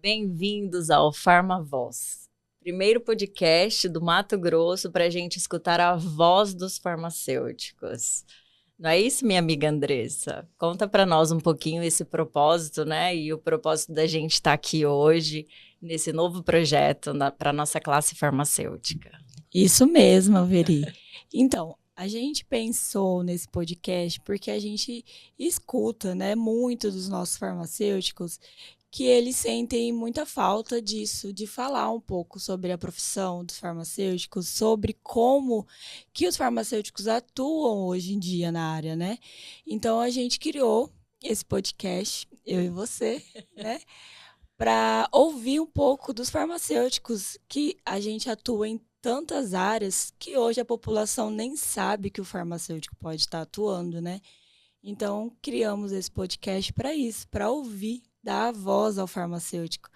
Bem-vindos ao PharmaVoz, primeiro podcast do Mato Grosso para a gente escutar a voz dos farmacêuticos. Não é isso, minha amiga Andressa? Conta para nós um pouquinho esse propósito, né? E o propósito da gente estar aqui hoje, nesse novo projeto para a nossa classe farmacêutica. Isso mesmo, Veri. Então, a gente pensou nesse podcast porque a gente escuta, né, muito dos nossos farmacêuticos que eles sentem muita falta disso, de falar um pouco sobre a profissão dos farmacêuticos, sobre como que os farmacêuticos atuam hoje em dia na área, né? Então, a gente criou esse podcast, eu e você, né? Para ouvir um pouco dos farmacêuticos que a gente atua em tantas áreas que hoje a população nem sabe que o farmacêutico pode estar atuando, né? Então, criamos esse podcast para isso, para ouvir, dar a voz ao farmacêutico.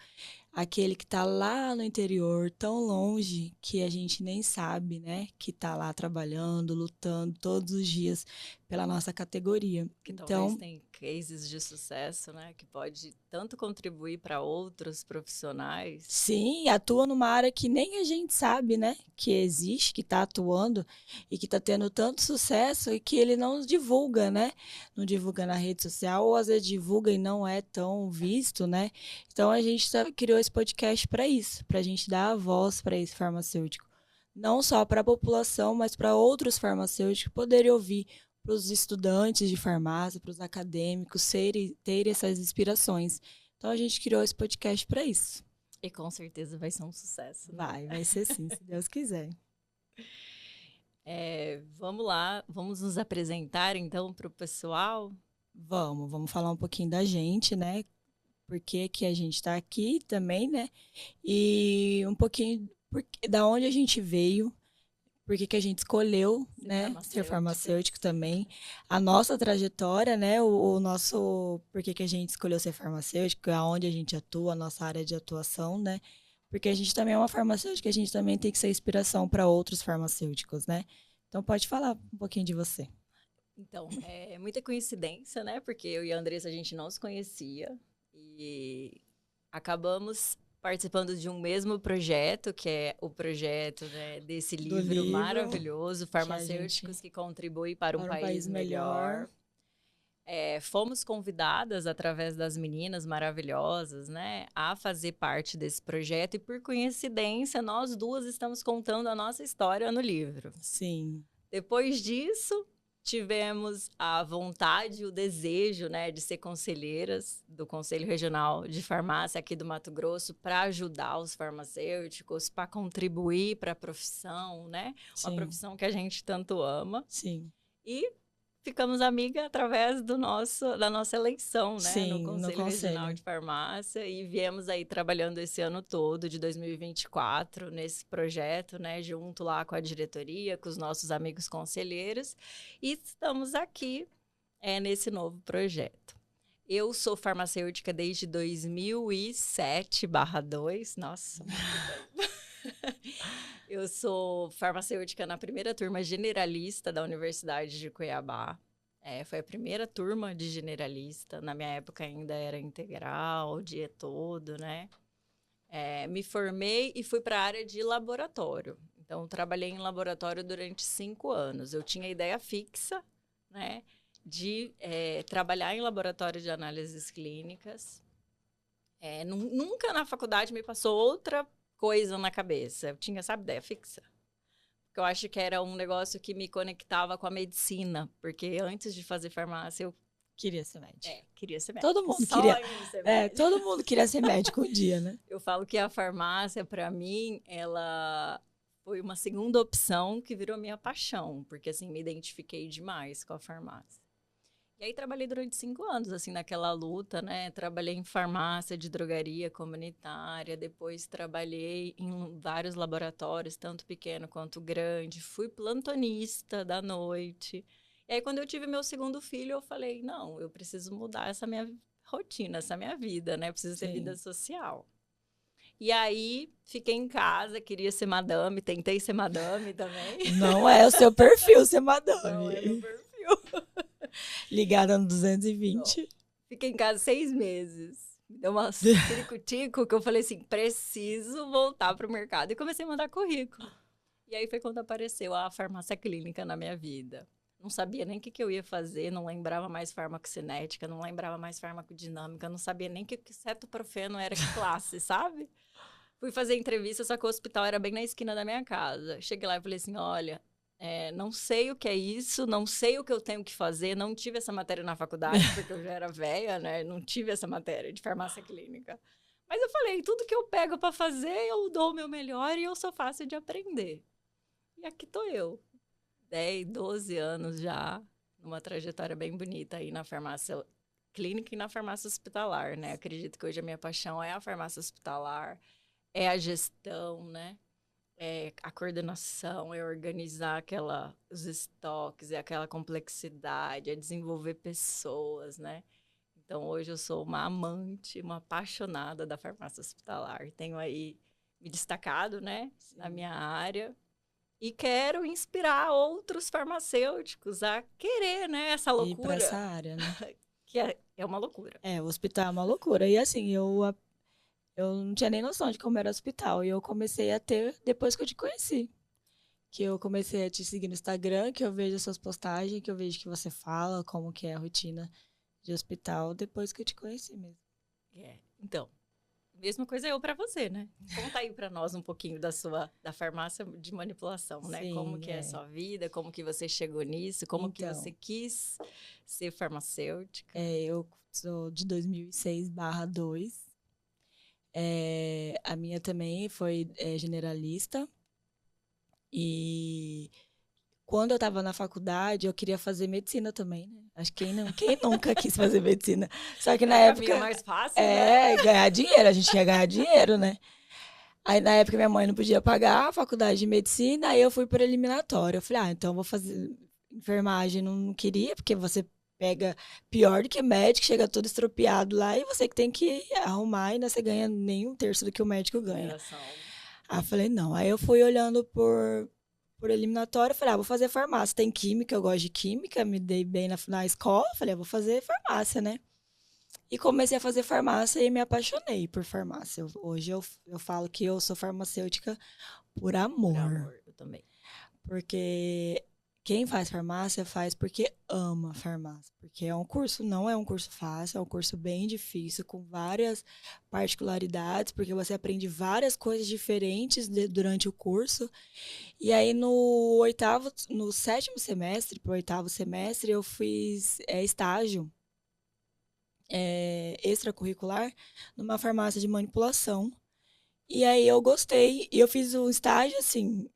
Aquele que está lá no interior, tão longe, que a gente nem sabe, né? Que está lá trabalhando, lutando todos os dias pela nossa categoria. Que então, talvez tem cases de sucesso, né? Que pode tanto contribuir para outros profissionais. Sim, atua numa área que nem a gente sabe, né? Que existe, que está atuando e que está tendo tanto sucesso e que ele não divulga, né? Não divulga na rede social ou às vezes divulga e não é tão visto, né? Então a gente criou esse podcast para isso, para a gente dar a voz para esse farmacêutico. Não só para a população, mas para outros farmacêuticos poderem ouvir, para os estudantes de farmácia, para os acadêmicos terem essas inspirações. Então, a gente criou esse podcast para isso. E com certeza vai ser um sucesso. Né? Vai ser sim, se Deus quiser. Vamos lá, vamos nos apresentar então para o pessoal? Vamos falar um pouquinho da gente, né? Por que a gente está aqui também, né? E um pouquinho da onde a gente veio, por que a gente escolheu, né, ser farmacêutico também. A nossa trajetória, né, o nosso... Por que a gente escolheu ser farmacêutico, aonde a gente atua, a nossa área de atuação, né? Porque a gente também é uma farmacêutica, a gente também tem que ser inspiração para outros farmacêuticos, né? Então, pode falar um pouquinho de você. Então, é muita coincidência, né? Porque eu e a Andressa, a gente não se conhecia e acabamos participando de um mesmo projeto, que é o projeto, né, desse livro maravilhoso, Farmacêuticos que Contribuem para um País Melhor. Fomos convidadas, através das meninas maravilhosas, né, a fazer parte desse projeto e, por coincidência, nós duas estamos contando a nossa história no livro. Sim. Depois disso, tivemos a vontade e o desejo, né, de ser conselheiras do Conselho Regional de Farmácia aqui do Mato Grosso para ajudar os farmacêuticos, para contribuir para a profissão, né? Sim. Uma profissão que a gente tanto ama. Sim. E ficamos amigas através da nossa eleição, né? Sim, no Conselho Regional de Farmácia, e viemos aí trabalhando esse ano todo, de 2024, nesse projeto, né? Junto lá com a diretoria, com os nossos amigos conselheiros, e estamos aqui nesse novo projeto. Eu sou farmacêutica desde 2007/2, nossa, Eu sou farmacêutica na primeira turma generalista da Universidade de Cuiabá. Foi a primeira turma de generalista. Na minha época ainda era integral, o dia todo, né? Me formei e fui para a área de laboratório. Então, trabalhei em laboratório durante 5 anos. Eu tinha ideia fixa, né, de trabalhar em laboratório de análises clínicas. Nunca na faculdade me passou outra coisa na cabeça. Eu tinha, sabe, ideia fixa. Porque eu acho que era um negócio que me conectava com a medicina. Porque antes de fazer farmácia, eu queria ser médico. Queria ser médico. Todo mundo queria ser médico. Todo mundo queria ser médico um dia, né? Eu falo que a farmácia, para mim, ela foi uma segunda opção que virou minha paixão. Porque, assim, me identifiquei demais com a farmácia. E aí trabalhei durante 5 anos, assim, naquela luta, né? Trabalhei em farmácia de drogaria comunitária, depois trabalhei em vários laboratórios, tanto pequeno quanto grande. Fui plantonista da noite. E aí, quando eu tive meu segundo filho, eu falei, não, eu preciso mudar essa minha rotina, essa minha vida, né? Eu preciso ter vida social. E aí, fiquei em casa, queria ser madame, tentei ser madame também. Não é o seu perfil ser madame. Não é meu perfil. Ligada no 220. Fiquei em casa 6 meses. Me deu uma tico que eu falei assim, preciso voltar pro mercado. E comecei a mandar currículo. E aí foi quando apareceu a farmácia clínica na minha vida. Não sabia nem o que eu ia fazer, não lembrava mais farmacocinética, não lembrava mais farmacodinâmica, não sabia nem que cetoprofeno era que classe, sabe? Fui fazer entrevista, só que o hospital era bem na esquina da minha casa. Cheguei lá e falei assim, olha, não sei o que é isso, não sei o que eu tenho que fazer, não tive essa matéria na faculdade, porque eu já era velha, né? Não tive essa matéria de farmácia clínica. Mas eu falei, tudo que eu pego para fazer, eu dou o meu melhor e eu sou fácil de aprender. E aqui tô eu, 10, 12 anos já, numa trajetória bem bonita aí na farmácia clínica e na farmácia hospitalar, né? Acredito que hoje a minha paixão é a farmácia hospitalar, é a gestão, né? É a coordenação, é organizar os estoques, é aquela complexidade, é desenvolver pessoas, né? Então, hoje eu sou uma amante, uma apaixonada da farmácia hospitalar. Tenho aí me destacado, né, na minha área. E quero inspirar outros farmacêuticos a querer, né, essa Ir para essa loucura, área, né? que é uma loucura. O hospital é uma loucura. E assim, eu não tinha nem noção de como era o hospital. E eu comecei a ter depois que eu te conheci. Que eu comecei a te seguir no Instagram, que eu vejo as suas postagens, que eu vejo que você fala como que é a rotina de hospital, depois que eu te conheci mesmo. Então, mesma coisa eu para você, né? Conta aí para nós um pouquinho da farmácia de manipulação, né? Sim, Como que é a sua vida, como que você chegou nisso, como que você quis ser farmacêutica. Eu sou de 2006/2. A minha também foi generalista. E quando eu estava na faculdade, eu queria fazer medicina também, né? Acho que quem nunca quis fazer medicina? Só que na época... É mais fácil, né? ganhar dinheiro. A gente ia ganhar dinheiro, né? Aí, na época, minha mãe não podia pagar a faculdade de medicina, aí eu fui por eliminatória. Eu falei, então eu vou fazer enfermagem. Não queria, porque você pega pior do que médico, chega todo estropiado lá, e você que tem que arrumar, e ainda você ganha nem um terço do que o médico ganha. Aí eu falei, não. Aí eu fui olhando por eliminatória, falei, vou fazer farmácia. Tem química, eu gosto de química, me dei bem na escola, falei, vou fazer farmácia, né? E comecei a fazer farmácia e me apaixonei por farmácia. Hoje eu falo que eu sou farmacêutica por amor. Por amor, eu também. Porque quem faz farmácia faz porque ama farmácia. Porque não é um curso fácil, é um curso bem difícil, com várias particularidades, porque você aprende várias coisas diferentes durante o curso. E aí no sétimo semestre, pro 8º semestre, eu fiz estágio extracurricular numa farmácia de manipulação. E aí eu gostei. E eu fiz um estágio, assim,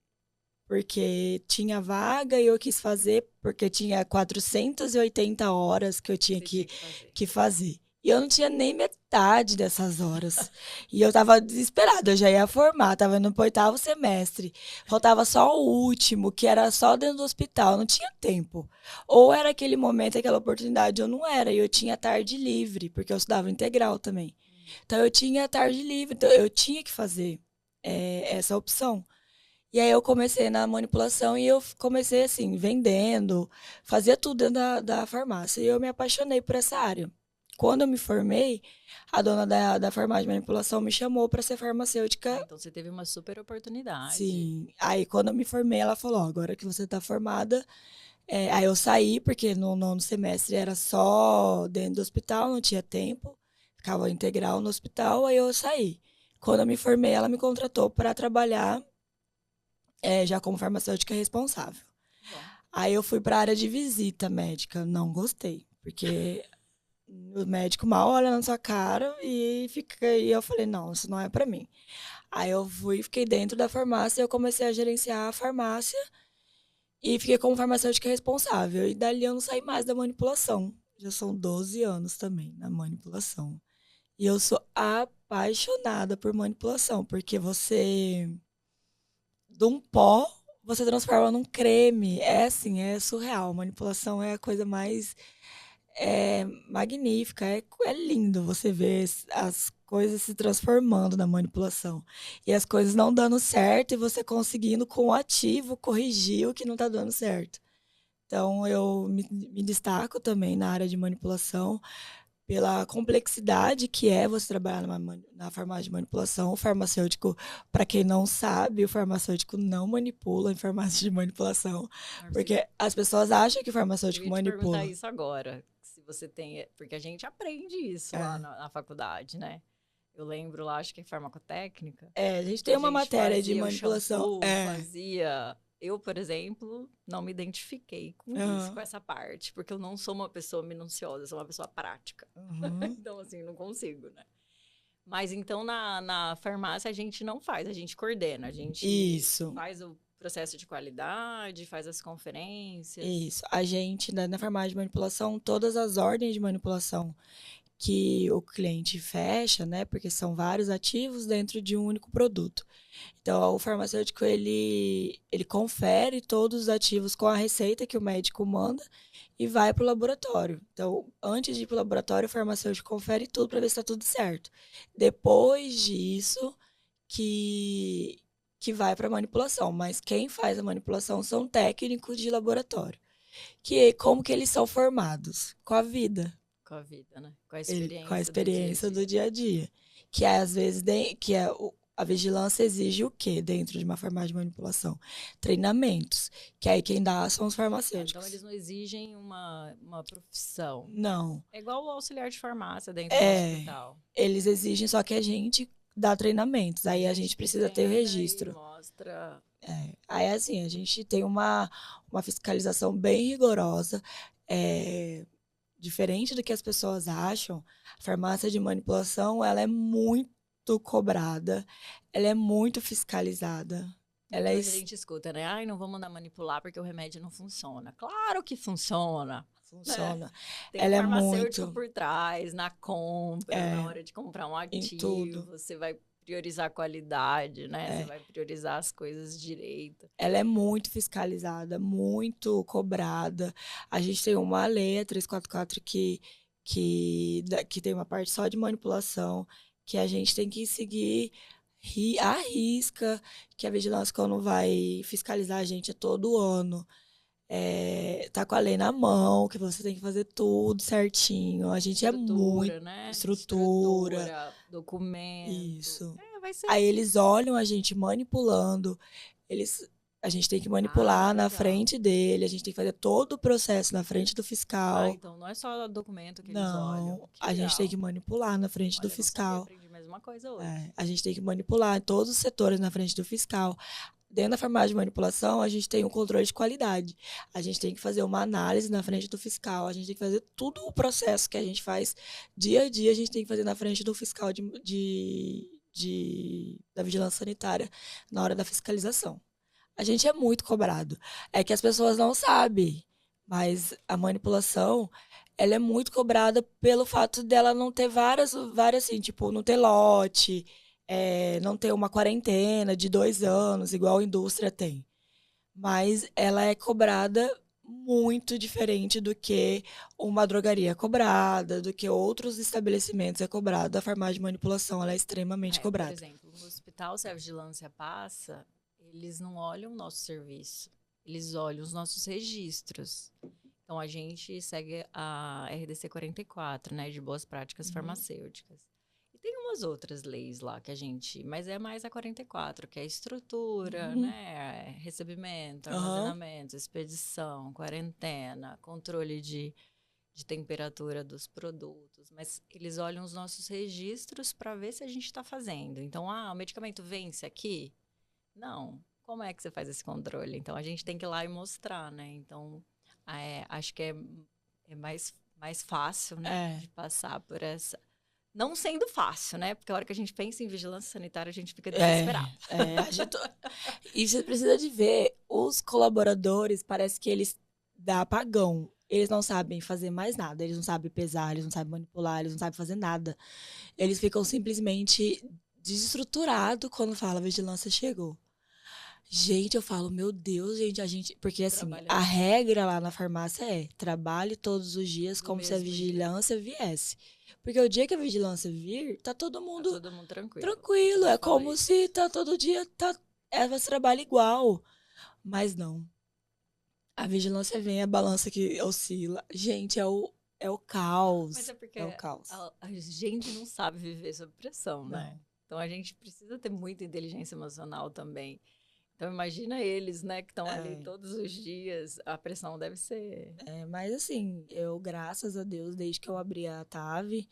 porque tinha vaga e eu quis fazer, porque tinha 480 horas que eu tinha que fazer. E eu não tinha nem metade dessas horas. E eu tava desesperada, eu já ia formar, tava indo pro 8º semestre. Faltava só o último, que era só dentro do hospital, não tinha tempo. Ou era aquele momento, aquela oportunidade, ou não era. E eu tinha tarde livre, porque eu estudava integral também. Então eu tinha tarde livre, então eu tinha que fazer essa opção. E aí eu comecei na manipulação e eu comecei assim, vendendo, fazia tudo dentro da farmácia. E eu me apaixonei por essa área. Quando eu me formei, a dona da farmácia de manipulação me chamou para ser farmacêutica. Então você teve uma super oportunidade. Sim. Aí quando eu me formei, ela falou, agora que você está formada... aí eu saí, porque no 9º semestre era só dentro do hospital, não tinha tempo. Ficava integral no hospital, aí eu saí. Quando eu me formei, ela me contratou para trabalhar já como farmacêutica responsável. Aí eu fui para a área de visita médica, não gostei, porque o médico mal olha na sua cara e eu falei, não, isso não é para mim. Aí eu fiquei dentro da farmácia, eu comecei a gerenciar a farmácia e fiquei como farmacêutica responsável. E dali eu não saí mais da manipulação. Já são 12 anos também na manipulação. E eu sou apaixonada por manipulação, porque de um pó, você transforma num creme. É assim, é surreal. Manipulação é a coisa mais magnífica. É lindo você ver as coisas se transformando na manipulação. E as coisas não dando certo e você conseguindo, com o ativo, corrigir o que não está dando certo. Então, eu me destaco também na área de manipulação pela complexidade que é você trabalhar na farmácia de manipulação. O farmacêutico, para quem não sabe, o farmacêutico não manipula em farmácia de manipulação, porque as pessoas acham que o farmacêutico eu ia te perguntar manipula. isso agora, se você tem, porque a gente aprende isso lá na faculdade, né? Eu lembro lá, acho que é farmacotécnica. A gente tem uma matéria de fazia o manipulação. shampoo, fazia... Eu, por exemplo, não me identifiquei com isso, com essa parte, porque eu não sou uma pessoa minuciosa, eu sou uma pessoa prática. Então, assim, não consigo, né? Mas então na farmácia a gente não faz, a gente coordena, a gente Isso. faz o processo de qualidade, faz as conferências. Isso. A gente, na farmácia de manipulação, todas as ordens de manipulação que o cliente fecha, né? Porque são vários ativos dentro de um único produto. Então, o farmacêutico, ele confere todos os ativos com a receita que o médico manda e vai para o laboratório. Então, antes de ir para o laboratório, o farmacêutico confere tudo para ver se está tudo certo. Depois disso, que vai para a manipulação. Mas quem faz a manipulação são técnicos de laboratório. Como que eles são formados? Com a vida. Com a vida, né? Com a experiência, Com a experiência do dia a dia. Que é, às vezes, a vigilância exige o quê dentro de uma farmácia de manipulação? Treinamentos. Que aí quem dá são os farmacêuticos. Então, eles não exigem uma profissão. Não. É igual o auxiliar de farmácia dentro do hospital. Eles exigem, só que a gente dá treinamentos. Aí a gente precisa ter o registro. Mostra... Aí, assim, a gente tem uma fiscalização bem rigorosa. Diferente do que as pessoas acham, a farmácia de manipulação, ela é muito cobrada, ela é muito fiscalizada. A gente escuta, né? Ai, não vamos mandar manipular porque o remédio não funciona. Claro que funciona. Funciona. Né? Tem ela um farmacêutico muito por trás, na compra, na hora de comprar um ativo, você vai priorizar a qualidade, né? Você vai priorizar as coisas direito. Ela é muito fiscalizada, muito cobrada. A gente tem uma lei, a 344, que tem uma parte só de manipulação, que a gente tem que seguir à risca, que a vigilância, quando vai fiscalizar a gente, é todo ano. Tá com a lei na mão, que você tem que fazer tudo certinho. A gente é muito... Né? Estrutura, documento. Isso. Vai ser Aí eles olham a gente manipulando, a gente tem que manipular na frente dele, a gente tem que fazer todo o processo na frente do fiscal. Então não é só documento que eles olham. Não, a gente tem que manipular na frente do fiscal. Eu aprendi mais uma coisa hoje. A gente tem que manipular em todos os setores na frente do fiscal. Dentro da farmácia de manipulação, a gente tem um controle de qualidade. A gente tem que fazer uma análise na frente do fiscal. A gente tem que fazer tudo o processo que a gente faz dia a dia, a gente tem que fazer na frente do fiscal da vigilância sanitária na hora da fiscalização. A gente é muito cobrado. É que as pessoas não sabem, mas a manipulação, ela é muito cobrada pelo fato dela não ter várias assim, tipo, não ter lote, não ter uma quarentena de 2 anos, igual a indústria tem. Mas ela é cobrada muito diferente do que uma drogaria cobrada, do que outros estabelecimentos é cobrado. A farmácia de manipulação, ela é extremamente cobrada. Por exemplo, no hospital, se a vigilância passa, eles não olham o nosso serviço, eles olham os nossos registros. Então, a gente segue a RDC 44, né, de boas práticas farmacêuticas. E tem umas outras leis lá que a gente... Mas é mais a 44, que é estrutura, né, recebimento, armazenamento, expedição, quarentena, controle de temperatura dos produtos. Mas eles olham os nossos registros para ver se a gente está fazendo. Então, o medicamento vence aqui? Não. Como é que você faz esse controle? Então, a gente tem que ir lá e mostrar, né? Então, acho que é mais fácil, né? De passar por essa... Não sendo fácil, né? Porque a hora que a gente pensa em vigilância sanitária, a gente fica desesperado. E você precisa de ver, os colaboradores, parece que eles dão apagão. Eles não sabem fazer mais nada. Eles não sabem pesar, eles não sabem manipular, eles não sabem fazer nada. Eles ficam simplesmente desestruturados quando fala a vigilância chegou. Gente, eu falo, meu Deus, gente, porque assim, a regra lá na farmácia é trabalhe todos os dias como se a vigilância viesse. Porque o dia que a vigilância vir, tá todo mundo tranquilo. É como se tá todo dia, você trabalha igual. Mas não. A vigilância vem, a balança que oscila. Gente, é o é o caos. Mas é porque é o caos. a gente não sabe viver sob pressão, né? Não. Então a gente precisa ter muita inteligência emocional também. Então imagina eles, né, que estão ali todos os dias, a pressão deve ser... Mas assim, eu, graças a Deus, desde que eu abri a TAV,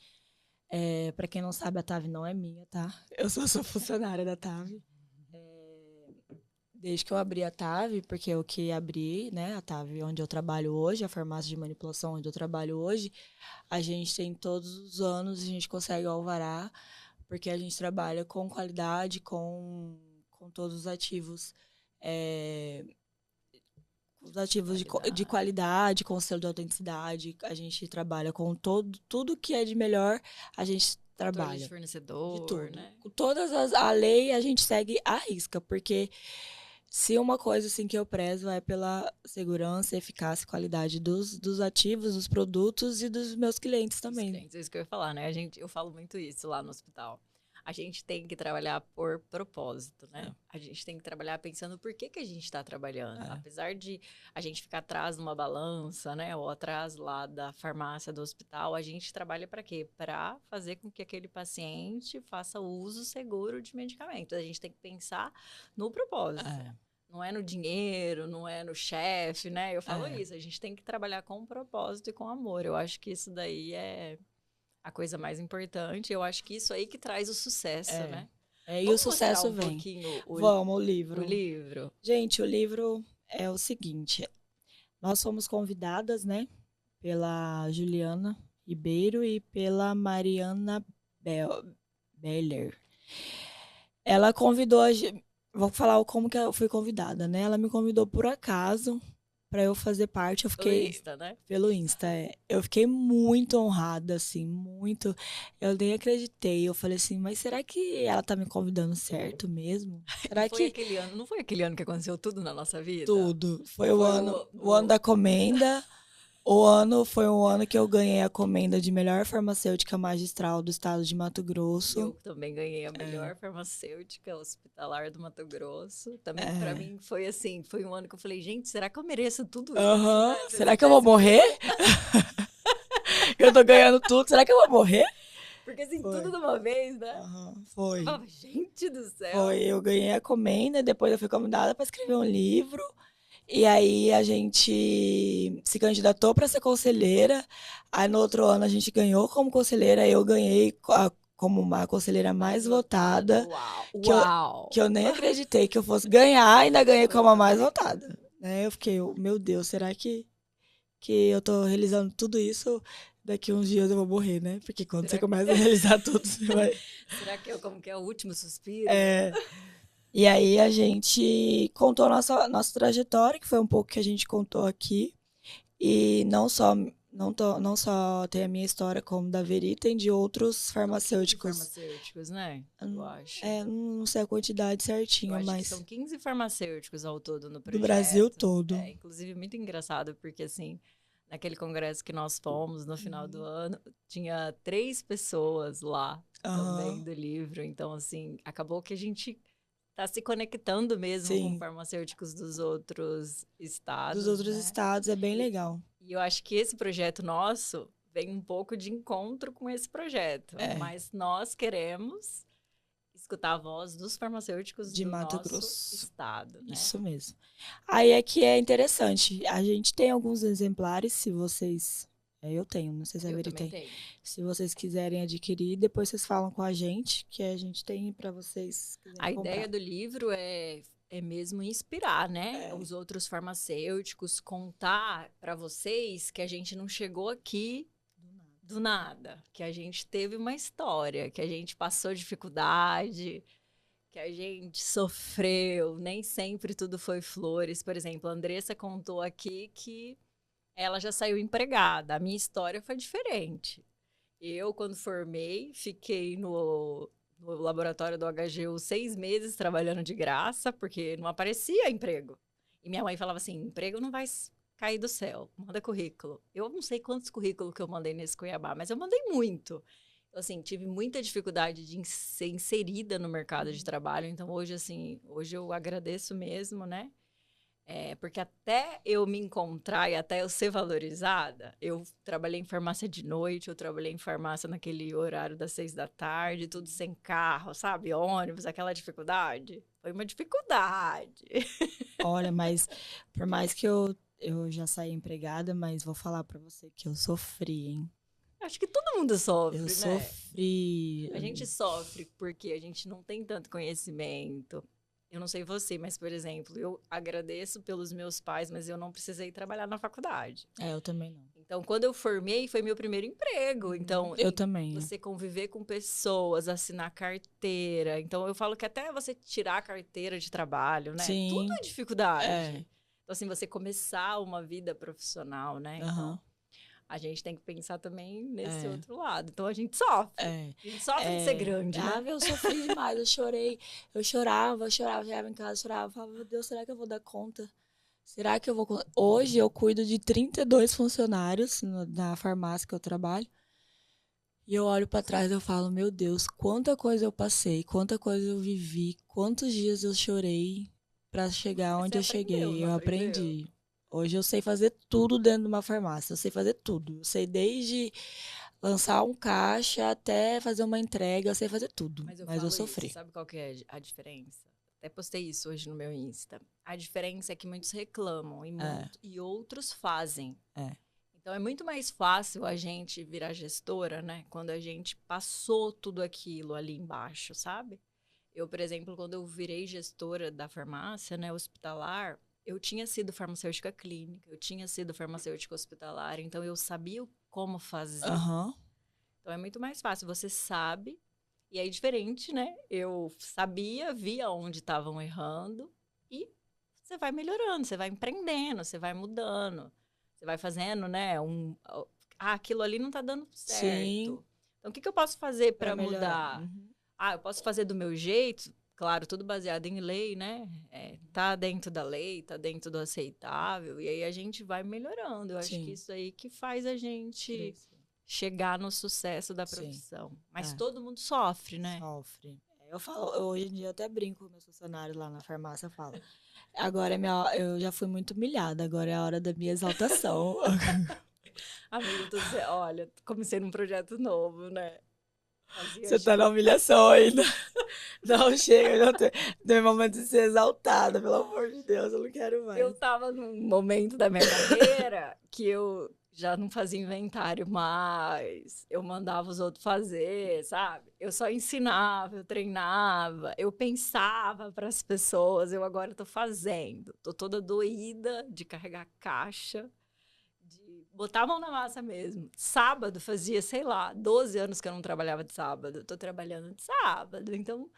pra quem não sabe, a TAV não é minha, tá? Eu sou funcionária da TAV. Desde que eu abri a TAV, porque eu que abri, né, a TAV onde eu trabalho hoje, a farmácia de manipulação onde eu trabalho hoje, a gente tem todos os anos, a gente consegue o alvará, porque a gente trabalha com qualidade, com todos os ativos, os ativos de qualidade, com selo de autenticidade, a gente trabalha com tudo que é de melhor, a gente trabalha. De fornecedor, de tudo. né? Com a lei a gente segue à risca, porque se uma coisa assim que eu prezo é pela segurança, eficácia e qualidade dos ativos, dos produtos e dos meus clientes também. Clientes, é isso que eu ia falar, né? Eu falo muito isso lá no hospital. A gente tem que trabalhar por propósito, né? A gente tem que trabalhar pensando por que a gente está trabalhando. Apesar de a gente ficar atrás numa balança, né? Ou atrás lá da farmácia do hospital, a gente trabalha para quê? Para fazer com que aquele paciente faça uso seguro de medicamentos. A gente tem que pensar no propósito. Não é no dinheiro, não é no chefe, né? Eu falo isso. A gente tem que trabalhar com propósito e com amor. Eu acho que isso daí é a coisa mais importante. Eu acho que isso aí que traz o sucesso, né? E o sucesso vem. Vamos, o livro. O livro. Gente, o livro é o seguinte. Nós fomos convidadas, né? Pela Juliana Ribeiro e pela Mariana Beller. Ela convidou a gente... Vou falar como que eu fui convidada, né? Ela me convidou por acaso para eu fazer parte. Eu fiquei... Pelo Insta, né? Pelo Insta, Eu fiquei muito honrada, assim, muito. Eu nem acreditei. Eu falei assim, mas será que ela tá me convidando certo mesmo? Será não foi aquele ano que aconteceu tudo na nossa vida? Tudo. Foi o ano da comenda. Foi um ano que eu ganhei a comenda de melhor farmacêutica magistral do estado de Mato Grosso. Eu também ganhei a melhor farmacêutica hospitalar do Mato Grosso. Também pra mim foi assim, foi um ano que eu falei, gente, será que eu mereço tudo isso? Né? Será que eu vou morrer? Eu tô ganhando tudo, será que eu vou morrer? Porque assim, tudo de uma vez, né? Foi. Eu falava, gente do céu. Foi, eu ganhei a comenda, depois eu fui convidada para escrever um livro. E aí a gente se candidatou para ser conselheira. Aí no outro ano a gente ganhou como conselheira. Eu ganhei como uma conselheira mais votada. Uau! Que eu nem acreditei que eu fosse ganhar, ainda ganhei como a mais votada. Eu fiquei, meu Deus, será que eu tô realizando tudo isso? Daqui uns dias eu vou morrer, né? Porque quando você começa a realizar tudo, você vai... Será que como que é o último suspiro? E aí a gente contou a nossa trajetória, que foi um pouco que a gente contou aqui. E não só tem a minha história, como da Veri, tem de outros farmacêuticos. 15 farmacêuticos, né? Eu acho. Não sei a quantidade certinha, eu acho mas... que são 15 farmacêuticos ao todo no projeto. Do Brasil todo. Inclusive, muito engraçado, porque assim, naquele congresso que nós fomos, no final do ano, tinha 3 pessoas lá também do livro. Então, assim, acabou que a gente... tá se conectando mesmo com farmacêuticos dos outros estados. Dos outros estados, é bem legal. E eu acho que esse projeto nosso vem um pouco de encontro com esse projeto. Mas nós queremos escutar a voz dos farmacêuticos de do Mato nosso Grosso. estado. Né? Isso mesmo. Aí é que é interessante. A gente tem alguns exemplares, se vocês... eu tenho, não sei se a Veri tem. Se vocês quiserem adquirir, depois vocês falam com a gente, que a gente tem para vocês quiserem comprar. Ideia do livro é mesmo inspirar, né? Os outros farmacêuticos, contar para vocês que a gente não chegou aqui do nada, que a gente teve uma história, que a gente passou dificuldade, que a gente sofreu, nem sempre tudo foi flores. Por exemplo, a Andressa contou aqui que ela já saiu empregada. A minha história foi diferente. Eu, quando formei, fiquei no laboratório do HGU 6 meses trabalhando de graça, porque não aparecia emprego. E minha mãe falava assim, emprego não vai cair do céu, manda currículo. Eu não sei quantos currículos que eu mandei nesse Cuiabá, mas eu mandei muito. Então, assim, tive muita dificuldade de ser inserida no mercado de trabalho. Então, hoje eu agradeço mesmo, né? Porque até eu me encontrar e até eu ser valorizada, eu trabalhei em farmácia de noite, eu trabalhei em farmácia naquele horário das 6 da tarde, tudo sem carro, sabe? Ônibus, aquela dificuldade. Foi uma dificuldade. Olha, mas por mais que eu já saí empregada, mas vou falar pra você que eu sofri, hein? Acho que todo mundo Eu sofre, né? sofri. A gente sofre porque a gente não tem tanto conhecimento. Eu não sei você, mas, por exemplo, eu agradeço pelos meus pais, mas eu não precisei trabalhar na faculdade. Eu também não. Então, quando eu formei, foi meu primeiro emprego. Então, Eu também. você conviver com pessoas, assinar carteira. Então, eu falo que até você tirar a carteira de trabalho, né? Sim. Tudo é dificuldade. É. Então, assim, você começar uma vida profissional, né? Aham. Então, a gente tem que pensar também nesse outro lado. Então, a gente sofre. É. A gente sofre de ser grande, né? Eu sofri demais, eu chorei. Eu chorava, chegava em casa, chorava. Falava, meu Deus, será que eu vou dar conta? Será que eu vou... Hoje eu cuido de 32 funcionários na farmácia que eu trabalho. E eu olho pra trás e eu falo, meu Deus, quanta coisa eu passei, quanta coisa eu vivi, quantos dias eu chorei pra chegar Mas onde eu você aprendeu, cheguei. não Eu aprendeu? aprendi. Hoje eu sei fazer tudo dentro de uma farmácia. Eu sei fazer tudo. Eu sei desde lançar um caixa até fazer uma entrega. Eu sei fazer tudo. Mas eu Mas falo eu sofri. isso, sabe qual que é a diferença? Até postei isso hoje no meu Insta. A diferença é que muitos reclamam e outros fazem. É. Então, é muito mais fácil a gente virar gestora, né? Quando a gente passou tudo aquilo ali embaixo, sabe? Eu, por exemplo, quando eu virei gestora da farmácia, né, hospitalar, eu tinha sido farmacêutica clínica, eu tinha sido farmacêutica hospitalar, então eu sabia como fazer. Aham. Então, é muito mais fácil, você sabe. E aí, diferente, né? Eu sabia, via onde estavam errando e você vai melhorando, você vai empreendendo, você vai mudando. Você vai fazendo, né? Aquilo ali não tá dando certo. Sim. Então, o que eu posso fazer para melhorar. mudar? Uhum. Eu posso fazer do meu jeito, claro, tudo baseado em lei, né? Tá dentro da lei, tá dentro do aceitável, e aí a gente vai melhorando. Eu acho Sim. que isso aí que faz a gente Crescer. chegar no sucesso da profissão. Mas todo mundo sofre, né? Sofre. Eu falo, hoje em dia eu até brinco com meus funcionários lá na farmácia, eu falo, agora eu já fui muito humilhada, agora é a hora da minha exaltação. Amigo, olha, comecei num projeto novo, né? Você tá na humilhação ainda. Não chega, não tem momento de ser exaltada, pelo amor de Deus, eu não quero mais. Eu tava num momento da minha carreira que eu já não fazia inventário mais, eu mandava os outros fazer, sabe? Eu só ensinava, eu treinava, eu pensava para as pessoas, eu agora tô fazendo. Tô toda doída de carregar caixa, de botar a mão na massa mesmo. Sábado fazia, sei lá, 12 anos que eu não trabalhava de sábado. Tô trabalhando de sábado, então...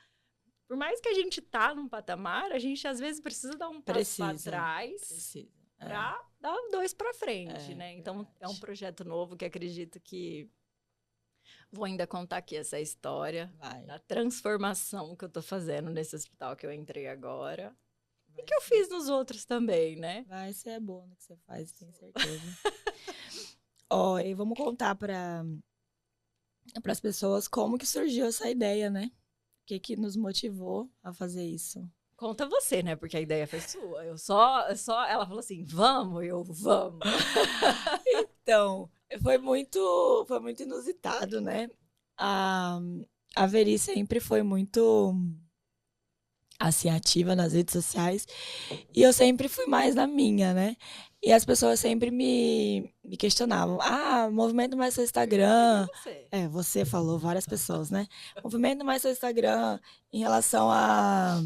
Por mais que a gente tá num patamar, a gente às vezes precisa dar um passo para trás para dar 2 para frente, né? Então, é um projeto novo que acredito que vou ainda contar aqui essa história da transformação que eu tô fazendo nesse hospital que eu entrei agora. E que eu fiz nos outros também, né? Vai ser bom no que você faz, tenho certeza. E vamos contar para as pessoas como que surgiu essa ideia, né? O que nos motivou a fazer isso? Conta você, né? Porque a ideia foi sua. Ela falou assim, vamos, vamos. Então, foi muito inusitado, né? A Veri sempre foi muito, assim, ativa nas redes sociais. E eu sempre fui mais na minha, né? E as pessoas sempre me questionavam. Movimento mais seu Instagram. Você falou, várias pessoas, né? Movimento mais seu Instagram em relação a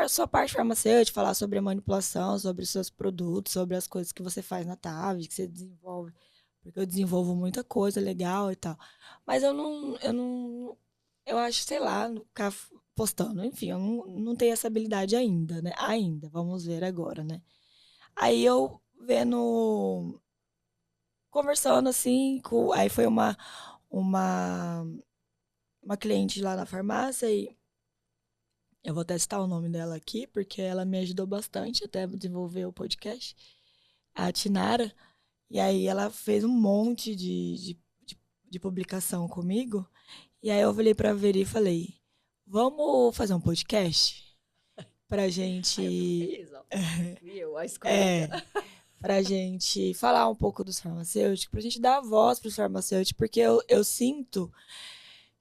sua parte farmacêutica, falar sobre a manipulação, sobre os seus produtos, sobre as coisas que você faz na TAV, que você desenvolve. Porque eu desenvolvo muita coisa legal e tal. Mas eu acho, sei lá, ficar postando. Enfim, eu não tenho essa habilidade ainda, né? Ainda, vamos ver agora, né? Aí eu conversando assim, aí foi uma cliente lá na farmácia e eu vou testar o nome dela aqui, porque ela me ajudou bastante até desenvolver o podcast, a Tinara. E aí ela fez um monte de publicação comigo. E aí eu falei pra Veri e falei, vamos fazer um podcast? pra gente... Ai, eu fico feliz, ó. Fui eu, a escolha. É, pra gente falar um pouco dos farmacêuticos, pra gente dar voz pros farmacêuticos, porque eu sinto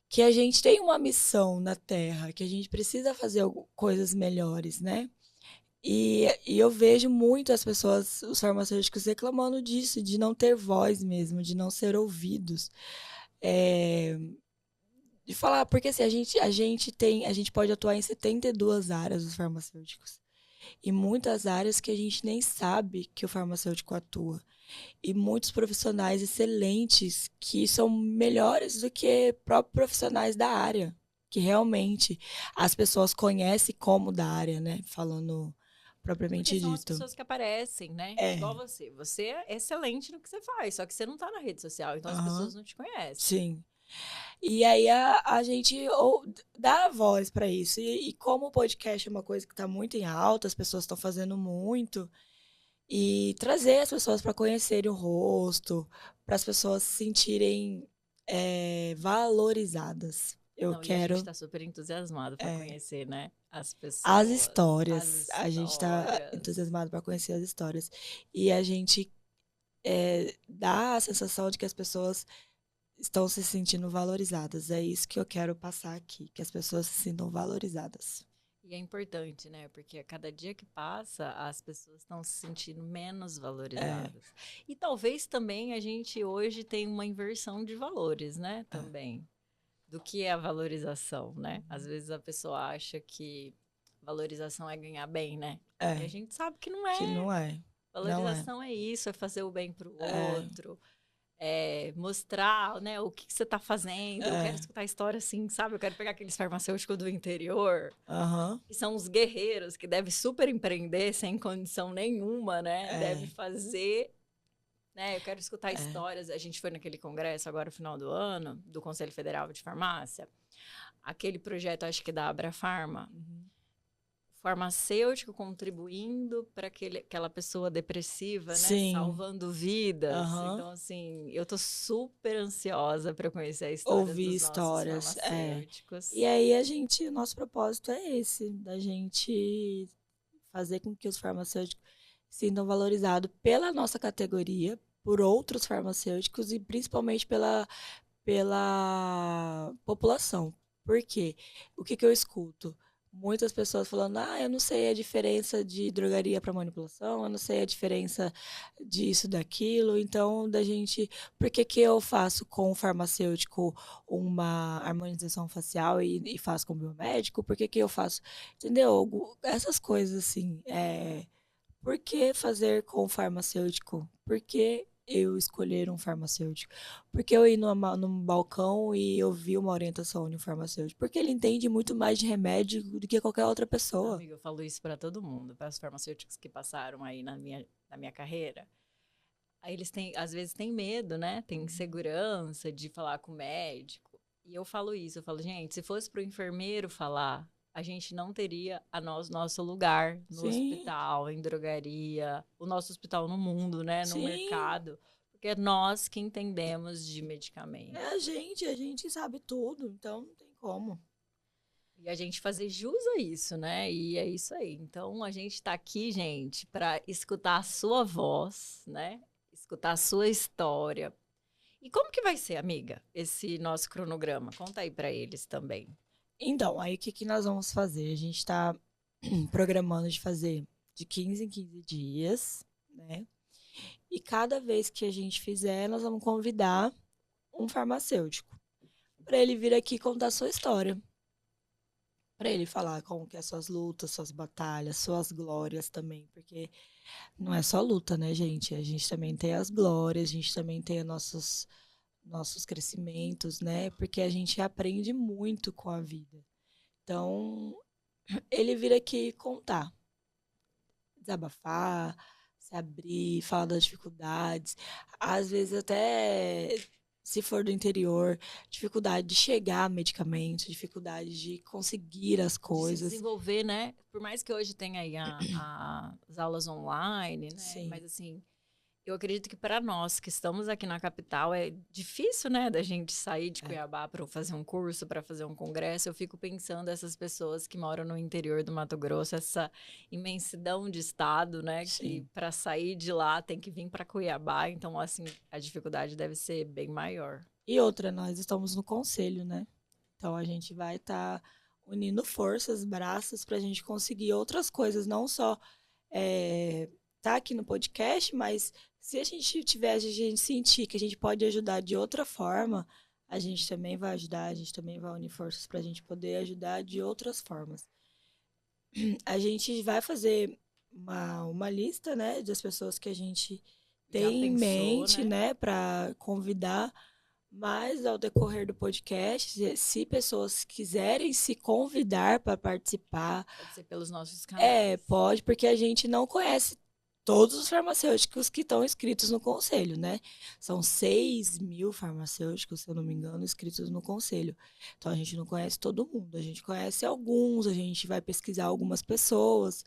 que a gente tem uma missão na Terra, que a gente precisa fazer coisas melhores, né? E eu vejo muito as pessoas, os farmacêuticos, reclamando disso, de não ter voz mesmo, de não ser ouvidos. É, de falar, porque assim, a gente pode atuar em 72 áreas dos farmacêuticos. E muitas áreas que a gente nem sabe que o farmacêutico atua. E muitos profissionais excelentes que são melhores do que próprios profissionais da área, que realmente as pessoas conhecem como da área, né? Falando Porque propriamente são as dito. pessoas que aparecem, né? Igual É, você. Você é excelente no que você faz, só que você não tá na rede social, então as aham, pessoas não te conhecem. sim. E aí a gente dá a voz para isso. E como o podcast é uma coisa que está muito em alta, as pessoas estão fazendo muito, e trazer as pessoas para conhecerem o rosto, para as pessoas se sentirem valorizadas. Eu Não, e a gente quero tá super entusiasmado para conhecer, né? As as pessoas, as histórias. A gente está histórias. entusiasmado para conhecer as histórias. E a gente dá a sensação de que as pessoas estão se sentindo valorizadas. É isso que eu quero passar aqui, que as pessoas se sintam valorizadas. E é importante, né? Porque a cada dia que passa, as pessoas estão se sentindo menos É, valorizadas. E talvez também a gente hoje tenha uma inversão de valores, né? é, Também. Do que é a valorização, né? Às vezes a pessoa acha que valorização é ganhar bem, né? E a é, gente sabe que não que é. não é. Não é. Valorização é isso, é fazer o bem pro É, outro, é mostrar, né, o que você tá fazendo. Eu quero é. escutar a história assim, sabe? Eu quero pegar aqueles farmacêuticos do interior, Aham. que são os guerreiros, que devem super empreender sem condição nenhuma, né? Deve É, fazer, né? Eu quero escutar é. histórias. A gente foi naquele congresso agora no final do ano, do Conselho Federal de Farmácia. Aquele projeto, acho que da Abrafarma, Uhum. farmacêutico contribuindo para aquela pessoa depressiva, né? Sim. Salvando vidas. Aham. Então, assim, eu tô super ansiosa para conhecer a história Ouvir dos nossos histórias. É. E farmacêuticos. aí o nosso propósito é esse, da gente fazer com que os farmacêuticos se sintam valorizados pela nossa categoria, por outros farmacêuticos e principalmente pela população. Por quê? O que eu escuto? Muitas pessoas falando, eu não sei a diferença de drogaria para manipulação, eu não sei a diferença disso, daquilo, então da gente, por que que eu faço com o farmacêutico uma harmonização facial e faço com o biomédico? Por que que eu faço, entendeu? Essas coisas assim, por que fazer com o farmacêutico? Por que eu escolher um farmacêutico? Por que eu ir num balcão e ouvir uma orientação de um farmacêutico? Porque ele entende muito mais de remédio do que qualquer outra pessoa. Amiga, eu falo isso para todo mundo, para os farmacêuticos que passaram aí na minha carreira. Aí eles têm, às vezes, têm medo, né? Tem insegurança de falar com o médico. E eu falo isso, eu falo, gente, se fosse para o enfermeiro falar, a gente não teria nosso lugar no Sim, hospital, em drogaria, o nosso hospital no mundo, né? No sim. mercado. Porque é nós que entendemos de medicamento. É a gente sabe tudo, então não tem como. E a gente fazer jus a isso, né? E é isso aí. Então a gente está aqui, gente, para escutar a sua voz, né? Escutar a sua história. E como que vai ser, amiga, esse nosso cronograma? Conta aí para eles também. Então, aí o que que nós vamos fazer? A gente está programando de fazer de 15 em 15 dias, né? E cada vez que a gente fizer, nós vamos convidar um farmacêutico para ele vir aqui contar a sua história, para ele falar como que é suas lutas, suas batalhas, suas glórias também, porque não é só luta, né, gente? A gente também tem as glórias, a gente também tem os nossos crescimentos, né? Porque a gente aprende muito com a vida. Então, ele vir aqui contar, desabafar, se abrir, falar das dificuldades, às vezes até se for do interior, dificuldade de chegar a medicamentos, dificuldade de conseguir as De se coisas. desenvolver, né? Por mais que hoje tenha aí as aulas online, né? Sim. Mas assim, Eu acredito que para nós que estamos aqui na capital é difícil, né, da gente sair de Cuiabá para fazer um curso, para fazer um congresso. Eu fico pensando essas pessoas que moram no interior do Mato Grosso, essa imensidão de estado, né, que Sim. para sair de lá tem que vir para Cuiabá. Então, assim, a dificuldade deve ser bem maior. E outra, nós estamos no conselho, né? Então a gente vai estar unindo forças, braços, para a gente conseguir outras coisas, não só tá aqui no podcast, mas se a gente tiver, a gente sentir que a gente pode ajudar de outra forma, a gente também vai ajudar, a gente também vai unir forças para a gente poder ajudar de outras formas. A gente vai fazer uma lista, né, das pessoas que a gente Já tem em pensou, mente, né? né, para convidar. Mas ao decorrer do podcast, se pessoas quiserem se convidar para participar, Pode ser pelos nossos canais. pode, porque a gente não conhece todos os farmacêuticos que estão inscritos no conselho, né? São 6.000 farmacêuticos, se eu não me engano, inscritos no conselho. Então a gente não conhece todo mundo, a gente conhece alguns, a gente vai pesquisar algumas pessoas.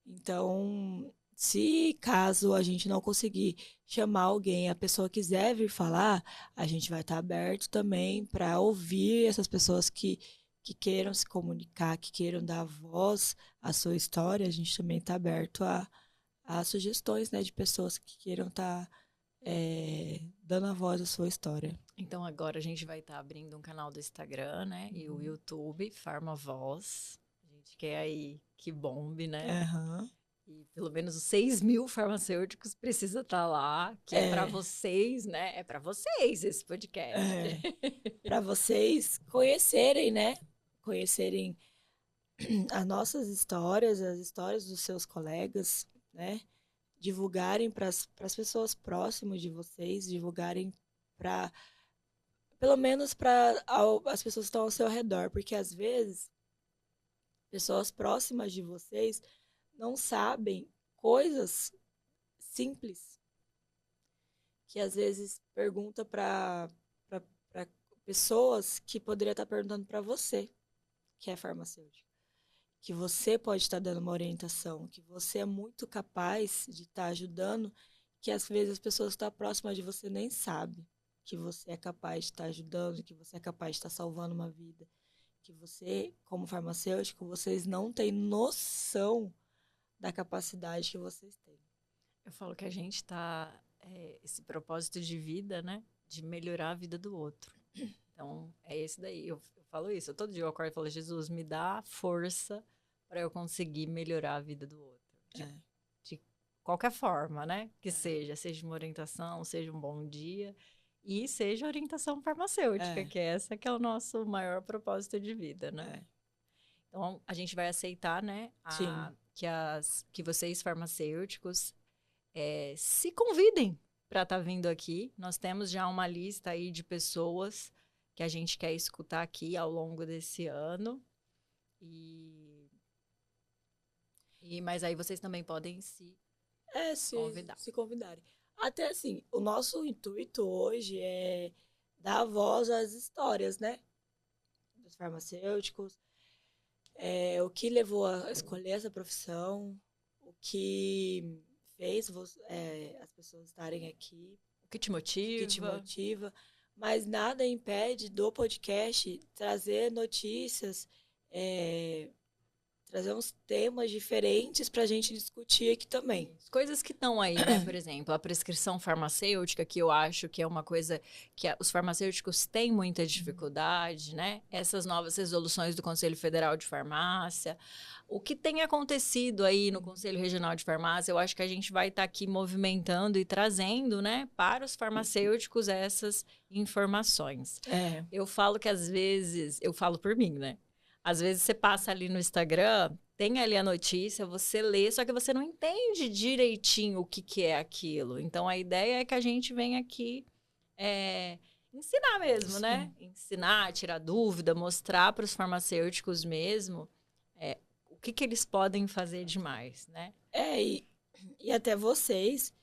Então, se caso a gente não conseguir chamar alguém, a pessoa quiser vir falar, a gente vai estar aberto também para ouvir essas pessoas que queiram se comunicar, que queiram dar voz à sua história. A gente também está aberto a sugestões, né, de pessoas que queiram estar dando a voz à sua história. Então agora a gente vai estar abrindo um canal do Instagram, né? E o YouTube, Farmavoz. A gente quer aí que bombe, né? Uhum. E pelo menos os 6.000 farmacêuticos precisa estar lá, que é para vocês, né? É para vocês esse podcast. Para vocês conhecerem, né? Conhecerem as nossas histórias, as histórias dos seus colegas, né? Divulgarem para as pessoas próximas de vocês, divulgarem para, pelo menos para as pessoas que estão ao seu redor, porque às vezes pessoas próximas de vocês não sabem coisas simples que às vezes pergunta para pessoas que poderia estar perguntando para você, que é farmacêutico. Que você pode estar dando uma orientação, que você é muito capaz de estar ajudando, que às vezes as pessoas que estão próximas de você nem sabem que você é capaz de estar ajudando, que você é capaz de estar salvando uma vida, que você, como farmacêutico, vocês não têm noção da capacidade que vocês têm. Eu falo que a gente tá esse propósito de vida, né? De melhorar a vida do outro. Então, é esse daí. Eu falo isso. Todo dia eu acordo e falo, Jesus, me dá força para eu conseguir melhorar a vida do outro. De qualquer forma, né? Que seja uma orientação, seja um bom dia. E seja orientação farmacêutica, que essa que é o nosso maior propósito de vida, né? Então, a gente vai aceitar, né? Que vocês farmacêuticos se convidem para estar vindo aqui. Nós temos já uma lista aí de pessoas que a gente quer escutar aqui ao longo desse ano. Mas aí vocês também podem se convidar. Se convidarem. Até assim, o nosso intuito hoje é dar voz às histórias, né? Dos farmacêuticos. O que levou a escolher essa profissão, o que fez as pessoas estarem aqui. O que te motiva. Mas nada impede do podcast trazer notícias, trazer uns temas diferentes para a gente discutir aqui também. Coisas que estão aí, né? Por exemplo, a prescrição farmacêutica, que eu acho que é uma coisa que os farmacêuticos têm muita dificuldade, né? Essas novas resoluções do Conselho Federal de Farmácia. O que tem acontecido aí no Conselho Regional de Farmácia, eu acho que a gente vai estar aqui movimentando e trazendo, né, para os farmacêuticos essas informações. Eu falo que às vezes, eu falo por mim, né? Às vezes você passa ali no Instagram, tem ali a notícia, você lê, só que você não entende direitinho o que é aquilo. Então, a ideia é que a gente venha aqui ensinar mesmo, né? Ensinar, tirar dúvida, mostrar para os farmacêuticos mesmo o que eles podem fazer demais, né? E até vocês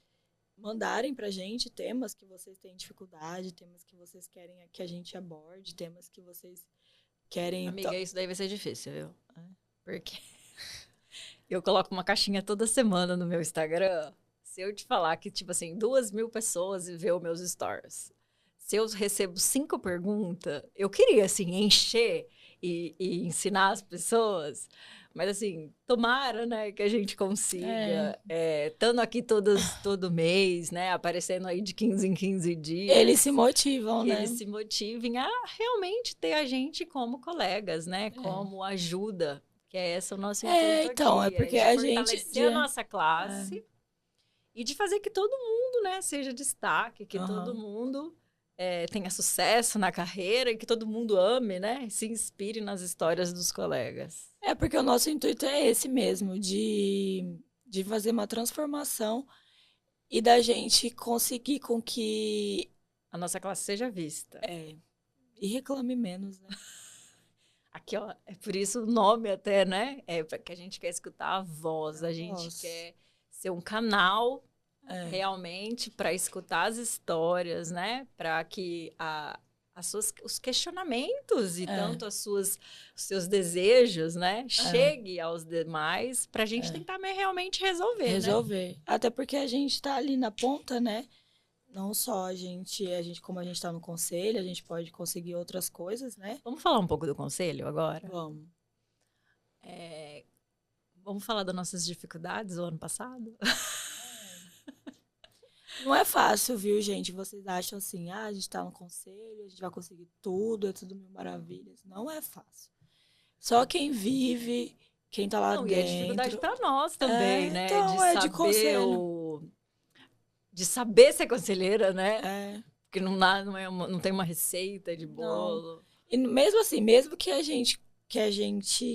mandarem pra gente temas que vocês têm dificuldade, temas que vocês querem que a gente aborde, temas que vocês querem... Amiga, isso daí vai ser difícil, viu? Porque eu coloco uma caixinha toda semana no meu Instagram. Se eu te falar que, tipo assim, 2.000 pessoas vê os meus stories, se eu recebo 5 perguntas, eu queria, assim, encher e ensinar as pessoas, mas, assim, tomara, né, que a gente consiga, estando aqui todo mês, né, aparecendo aí de 15 em 15 dias. Eles se motivam, que né? eles se motivem a realmente ter a gente como colegas, né, como ajuda, que é esse o nosso intuito então, aqui, é porque de a fortalecer gente... a nossa classe e de fazer que todo mundo, né, seja destaque, que todo mundo tenha sucesso na carreira e que todo mundo ame, né, se inspire nas histórias dos colegas. É porque o nosso intuito é esse mesmo, de fazer uma transformação e da gente conseguir com que... A nossa classe seja vista. E reclame menos, né? Aqui, ó, é por isso o nome até, né, é porque a gente quer escutar a voz, a gente quer ser um canal realmente para escutar as histórias, né? Para que os questionamentos e tanto os seus desejos, né? Chegue aos demais para a gente tentar realmente resolver, né? Até porque a gente está ali na ponta, né? Não só a gente, como a gente está no conselho, a gente pode conseguir outras coisas, né? Vamos falar um pouco do conselho agora? Vamos. Vamos falar das nossas dificuldades do ano passado? Não é fácil, viu, gente? Vocês acham assim, a gente tá no conselho, a gente vai conseguir tudo, é tudo mil maravilhas. Não é fácil. Só quem vive, quem tá lá dentro... E é dificuldade para nós também, né? Então, de conselho. De saber ser conselheira, né? Porque não tem uma receita de bolo. Não. E mesmo assim, mesmo que a gente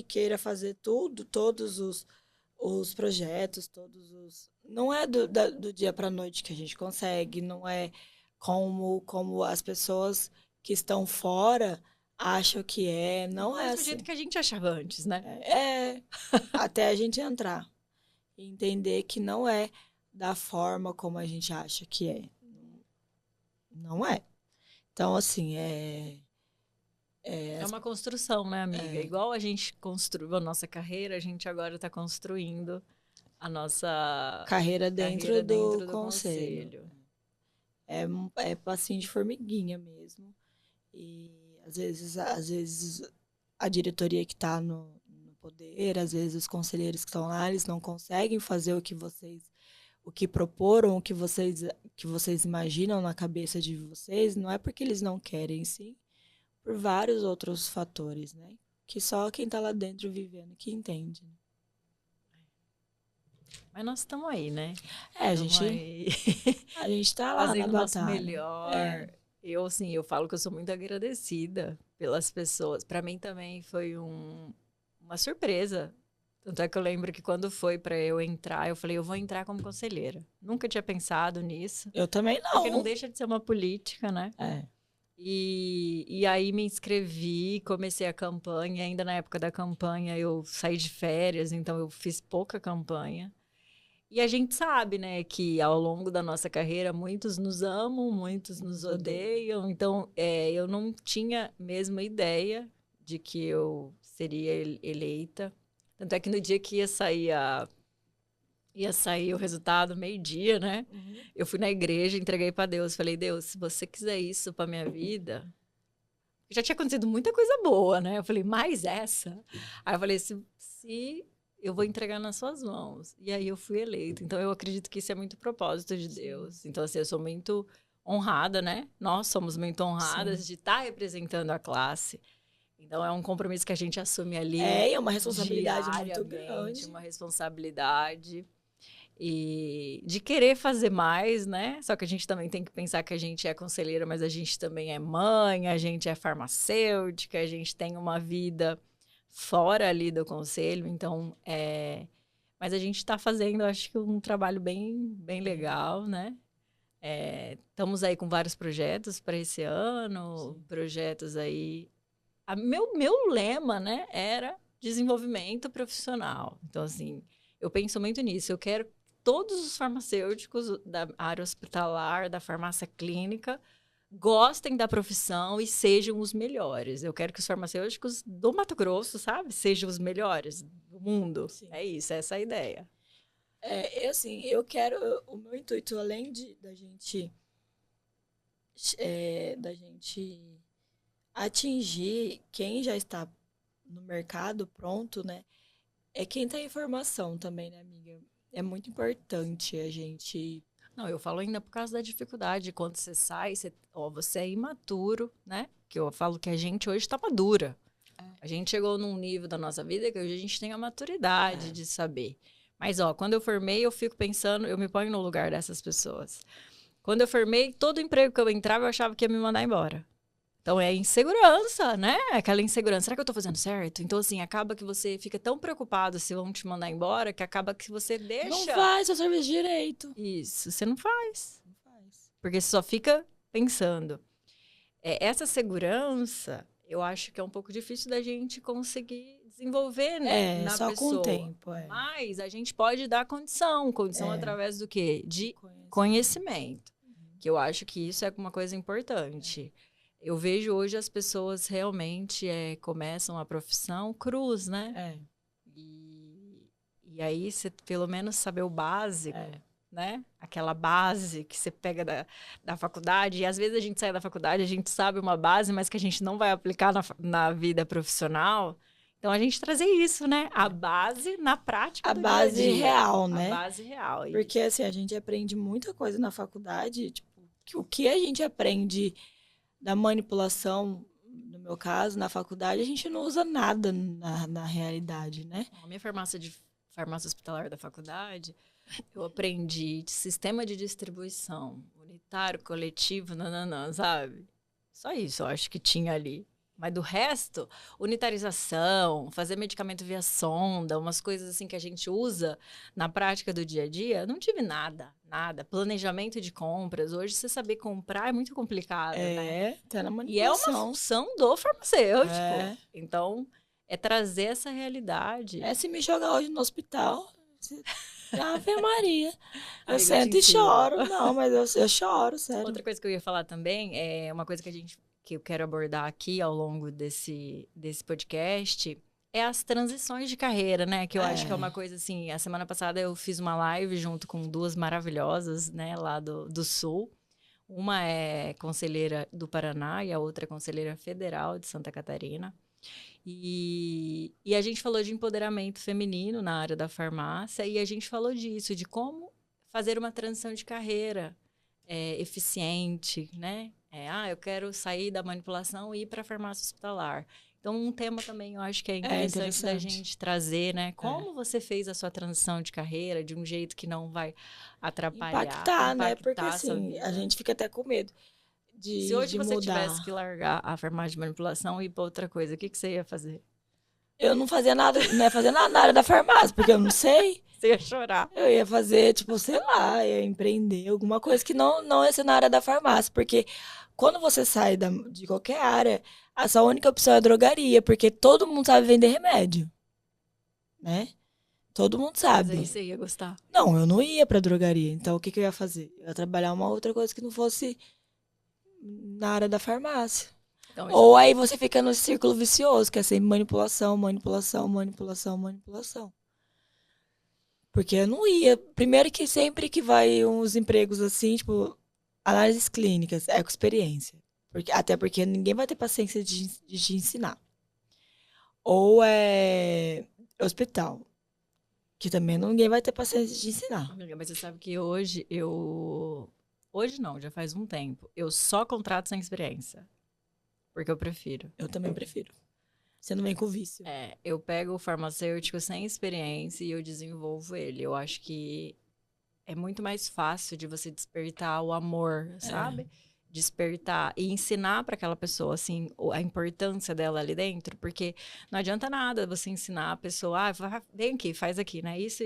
queira fazer todos os projetos, não é do dia para a noite que a gente consegue, não é como as pessoas que estão fora acham que não é assim. Do jeito que a gente achava antes, né? Até a gente entrar e entender que não é da forma como a gente acha que é. Não é. Então, assim, é uma construção, né, amiga? Igual a gente construiu a nossa carreira, a gente agora está construindo a nossa carreira dentro do conselho. É passinho de formiguinha mesmo. E às vezes a diretoria que está no poder, às vezes os conselheiros que estão lá, eles não conseguem fazer o que proporam, o que vocês imaginam na cabeça de vocês, não é porque eles não querem, sim, por vários outros fatores, né? Que só quem está lá dentro vivendo que entende. Mas nós estamos aí, né? A gente está lá fazendo na o nosso batalha. melhor. Eu falo que eu sou muito agradecida pelas pessoas. Para mim também foi uma surpresa. Tanto é que eu lembro que quando foi para eu entrar, eu falei, eu vou entrar como conselheira. Nunca tinha pensado nisso. Eu também não. Porque não deixa de ser uma política, né? E aí me inscrevi, comecei a campanha. Ainda na época da campanha eu saí de férias, então eu fiz pouca campanha. E a gente sabe, né, que ao longo da nossa carreira muitos nos amam, muitos nos odeiam. Então eu não tinha mesmo ideia de que eu seria eleita. Tanto é que no dia que ia sair o resultado, meio-dia, né? Eu fui na igreja, entreguei para Deus. Falei, Deus, se você quiser isso para minha vida... Já tinha acontecido muita coisa boa, né? Eu falei, mais essa? Aí eu falei, se eu vou entregar nas suas mãos. E aí eu fui eleita. Então eu acredito que isso é muito propósito de Deus. Então, assim, eu sou muito honrada, né? Nós somos muito honradas de estar representando a classe. Então, é um compromisso que a gente assume ali. É uma responsabilidade muito grande. Uma responsabilidade. E de querer fazer mais, né? Só que a gente também tem que pensar que a gente é conselheira, mas a gente também é mãe, a gente é farmacêutica, a gente tem uma vida fora ali do conselho. Então, mas a gente está fazendo, acho que, um trabalho bem legal, né? Estamos aí com vários projetos para esse ano, projetos aí... Meu lema, né, era desenvolvimento profissional. Então, assim, eu penso muito nisso. Eu quero que todos os farmacêuticos da área hospitalar, da farmácia clínica, gostem da profissão e sejam os melhores. Eu quero que os farmacêuticos do Mato Grosso, sabe, sejam os melhores do mundo. Sim. É isso, essa é a ideia. Assim, eu quero... O meu intuito, além da gente atingir quem já está no mercado pronto, né? É quem tá em formação também, né, amiga? É muito importante a gente... Não, eu falo ainda por causa da dificuldade. Quando você sai, você é imaturo, né? Que eu falo que a gente hoje tá madura. A gente chegou num nível da nossa vida que hoje a gente tem a maturidade de saber. Mas, quando eu formei, eu fico pensando, eu me ponho no lugar dessas pessoas. Quando eu formei, todo emprego que eu entrava, eu achava que ia me mandar embora. Então, é insegurança, né? Aquela insegurança. Será que eu tô fazendo certo? Então, assim, acaba que você fica tão preocupado se vão te mandar embora, que acaba que você deixa... Não faz seu serviço direito. Isso, você não faz. Não faz. Porque você só fica pensando. Essa segurança, eu acho que é um pouco difícil da gente conseguir desenvolver na só pessoa. com o tempo, Mas a gente pode dar condição através do quê? De conhecimento. Que eu acho que isso é uma coisa importante. Eu vejo hoje as pessoas realmente começam a profissão cruz, né? E aí você pelo menos saber o básico, né? Aquela base que você pega da faculdade. E às vezes a gente sai da faculdade, a gente sabe uma base, mas que a gente não vai aplicar na vida profissional. Então, a gente trazer isso, né? A base na prática do dia a dia. A base real, né? A base real. Porque, assim, a gente aprende muita coisa na faculdade. Tipo, o que a gente aprende da manipulação, no meu caso, na faculdade, a gente não usa nada na realidade, né? A minha farmácia hospitalar da faculdade, eu aprendi de sistema de distribuição, unitário, coletivo, nananã, sabe? Só isso eu acho que tinha ali. Mas do resto, unitarização, fazer medicamento via sonda, umas coisas assim que a gente usa na prática do dia a dia, não tive nada. Planejamento de compras. Hoje, você saber comprar é muito complicado, né? Tá na manipulação. E é uma função do farmacêutico. Então, é trazer essa realidade. Se me jogar hoje no hospital, Ave Maria. Eu Amiga, sento e choro. Não, mas eu choro, sério. Outra coisa que eu ia falar também é uma coisa que eu quero abordar aqui ao longo desse podcast é as transições de carreira, né? Que eu acho que é uma coisa assim... A semana passada eu fiz uma live junto com duas maravilhosas, né? Lá do Sul. Uma é conselheira do Paraná e a outra é conselheira federal de Santa Catarina. E a gente falou de empoderamento feminino na área da farmácia e a gente falou disso, de como fazer uma transição de carreira eficiente, né? Eu quero sair da manipulação e ir para a farmácia hospitalar. Então, um tema também eu acho que é interessante da gente trazer, né? Como você fez a sua transição de carreira de um jeito que não vai atrapalhar. Impactar, né? Porque assim, a gente fica até com medo de Se hoje você mudar. tivesse que largar a farmácia de manipulação e ir para outra coisa, o que você ia fazer? Eu não fazia nada, não ia fazer nada na área da farmácia, porque eu não sei. Você ia chorar. Eu ia fazer, tipo, sei lá, ia empreender, alguma coisa que não ia ser na área da farmácia. Porque quando você sai de qualquer área, a sua única opção é a drogaria, porque todo mundo sabe vender remédio, né? Todo mundo sabe. Mas aí você ia gostar? Não, eu não ia pra drogaria. Então, o que eu ia fazer? Eu ia trabalhar uma outra coisa que não fosse na área da farmácia. Então, ou aí você fica no círculo vicioso, que é sempre manipulação, manipulação, manipulação, manipulação. Porque eu não ia. Primeiro que sempre que vai uns empregos assim, tipo, análises clínicas, com experiência. Até porque ninguém vai ter paciência de te ensinar. Ou hospital, que também ninguém vai ter paciência de ensinar. Amiga, mas você sabe que hoje Hoje não, já faz um tempo. Eu só contrato sem experiência. Porque eu prefiro. Eu também prefiro. Você não vem com vício. Eu pego o farmacêutico sem experiência e eu desenvolvo ele. Eu acho que é muito mais fácil de você despertar o amor, sabe? Despertar e ensinar para aquela pessoa, assim, a importância dela ali dentro. Porque não adianta nada você ensinar a pessoa, vem aqui, faz aqui, né? Isso.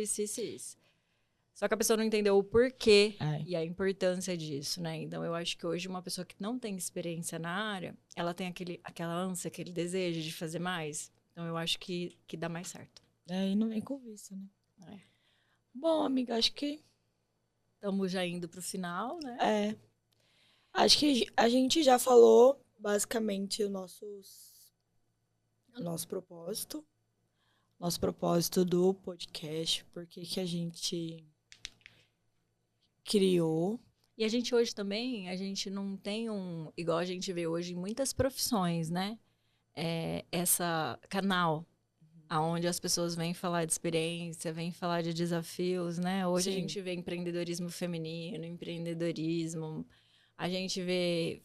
Só que a pessoa não entendeu o porquê e a importância disso, né? Então, eu acho que hoje uma pessoa que não tem experiência na área, ela tem aquela ânsia, aquele desejo de fazer mais. Então, eu acho que dá mais certo. E não vem com vício, né? Bom, amiga, acho que... Estamos já indo pro final, né? Acho que a gente já falou, basicamente, o nosso propósito. nosso propósito do podcast, por que a gente criou. E a gente hoje também, a gente não tem igual a gente vê hoje em muitas profissões, né? Essa canal, onde as pessoas vêm falar de experiência, vêm falar de desafios, né? Hoje a gente vê empreendedorismo feminino, empreendedorismo, a gente vê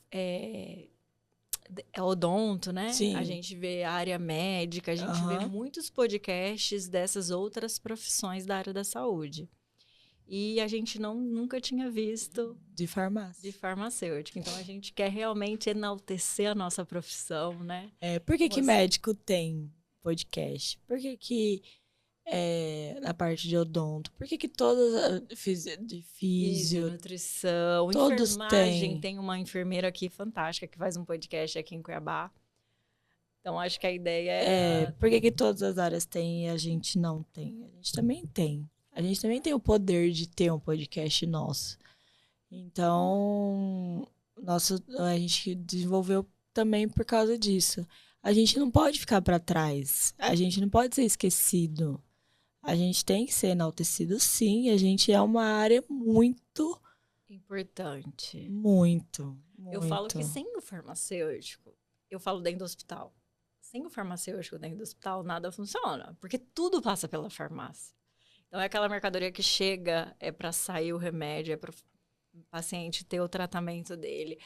odonto, né? Sim. A gente vê a área médica, a gente vê muitos podcasts dessas outras profissões da área da saúde. E a gente nunca tinha visto de farmacêutica. Então, a gente quer realmente enaltecer a nossa profissão, né? Por que médico tem podcast? Por que na parte de odonto? Por que todas de físio, nutrição, todos enfermagem? Tem uma enfermeira aqui fantástica que faz um podcast aqui em Cuiabá. Então, acho que a ideia é... Por que todas as áreas têm e a gente não tem? A gente também tem. A gente também tem o poder de ter um podcast nosso. Então, a gente desenvolveu também por causa disso. A gente não pode ficar para trás. A gente não pode ser esquecido. A gente tem que ser enaltecido, sim. A gente é uma área muito... importante. Muito. Eu falo que sem o farmacêutico, eu falo dentro do hospital, sem o farmacêutico dentro do hospital, nada funciona. Porque tudo passa pela farmácia. Então, é aquela mercadoria que chega, para sair o remédio, para o paciente ter o tratamento dele,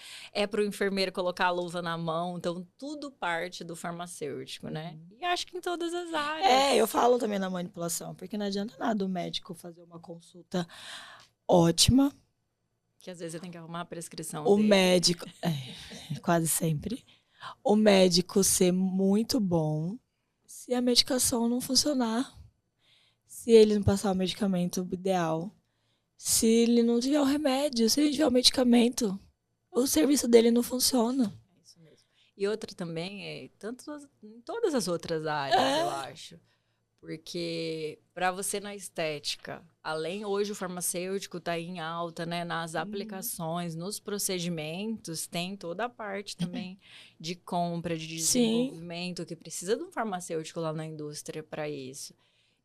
para o enfermeiro colocar a luva na mão. Então, tudo parte do farmacêutico, né? E acho que em todas as áreas. Eu falo também na manipulação, porque não adianta nada o médico fazer uma consulta ótima. Que às vezes você tem que arrumar a prescrição o dele. Médico, quase sempre, o médico ser muito bom se a medicação não funcionar. Se ele não passar o medicamento ideal, se ele não tiver o remédio, se ele tiver o medicamento, o serviço dele não funciona. É isso mesmo. E outra também em todas as outras áreas, eu acho. Porque para você na estética, além hoje o farmacêutico está em alta, né? Nas aplicações, nos procedimentos, tem toda a parte também de compra, de desenvolvimento, que precisa de um farmacêutico lá na indústria para isso.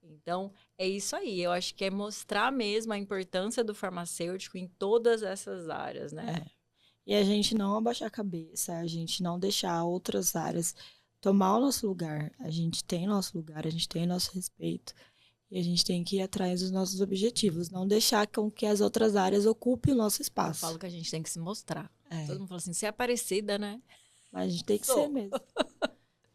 Então, é isso aí. Eu acho que é mostrar mesmo a importância do farmacêutico em todas essas áreas, né? E a gente não abaixar a cabeça, a gente não deixar outras áreas tomar o nosso lugar. A gente tem nosso lugar, a gente tem nosso respeito. E a gente tem que ir atrás dos nossos objetivos. Não deixar com que as outras áreas ocupem o nosso espaço. Eu falo que a gente tem que se mostrar. Todo mundo fala assim, você é parecida, né? Mas a gente tem que ser mesmo.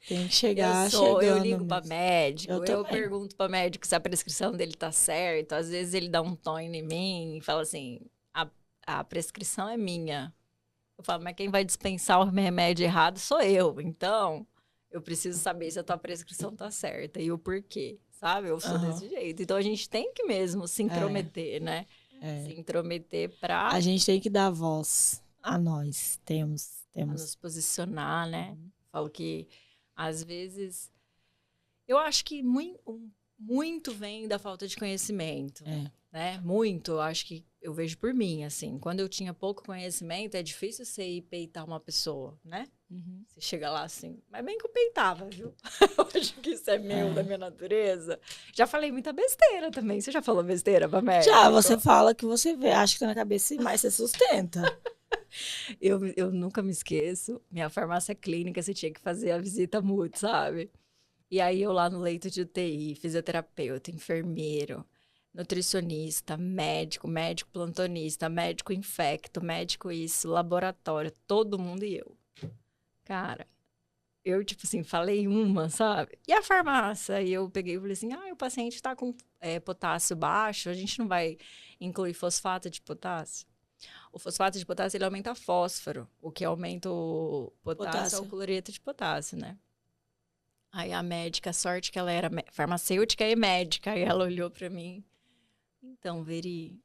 Tem que chegar chegando. Eu ligo para médico, eu pergunto para médico se a prescrição dele tá certa. Às vezes ele dá um tom em mim e fala assim, a prescrição é minha. Eu falo, mas quem vai dispensar o remédio errado sou eu. Então, eu preciso saber se a tua prescrição tá certa e o porquê, sabe? Eu sou desse jeito. Então, a gente tem que mesmo se intrometer, né? Se intrometer para... A gente tem que dar voz a nós. Temos. A nos posicionar, né? Falo que... Às vezes, eu acho que muito vem da falta de conhecimento, né? Muito, eu acho que eu vejo por mim, assim. Quando eu tinha pouco conhecimento, é difícil você ir peitar uma pessoa, né? Você chega lá assim, mas bem que eu peitava, viu? Eu acho que isso é meu, da minha natureza. Já falei muita besteira também. Você já falou besteira pra médico? Já, você fala que você vê, acha que tá na cabeça e mais você sustenta. Eu nunca me esqueço, minha farmácia clínica, você tinha que fazer a visita mútua, sabe? E aí eu lá no leito de UTI, fisioterapeuta, enfermeiro, nutricionista, médico plantonista, médico infecto, médico isso, laboratório, todo mundo e eu. Cara, eu tipo assim, falei uma, sabe? E a farmácia? E eu peguei e falei assim, o paciente tá com potássio baixo, a gente não vai incluir fosfato de potássio? O fosfato de potássio, ele aumenta fósforo. O que aumenta o potássio é o cloreto de potássio, né? Aí a médica, sorte que ela era farmacêutica e médica. Aí ela olhou pra mim. Então, Veri,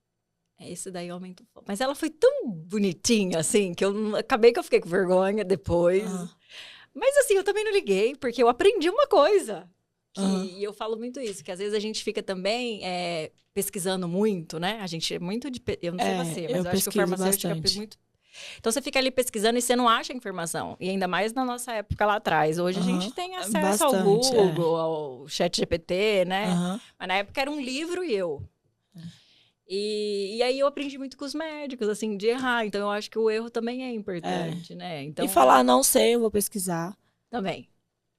esse daí aumenta o fósforo. Mas ela foi tão bonitinha, assim, que acabei que eu fiquei com vergonha depois. Mas assim, eu também não liguei, porque eu aprendi uma coisa. E eu falo muito isso, que às vezes a gente fica também pesquisando muito, né? A gente é muito de... Eu não sei você, mas eu acho que o farmacêutico é muito Então, você fica ali pesquisando e você não acha informação. E ainda mais na nossa época lá atrás. Hoje a gente tem acesso ao Google, ao ChatGPT, né? Mas na época era um livro e eu. E aí eu aprendi muito com os médicos, assim, de errar. Então, eu acho que o erro também é importante, né? Então, e falar, não sei, eu vou pesquisar. Também.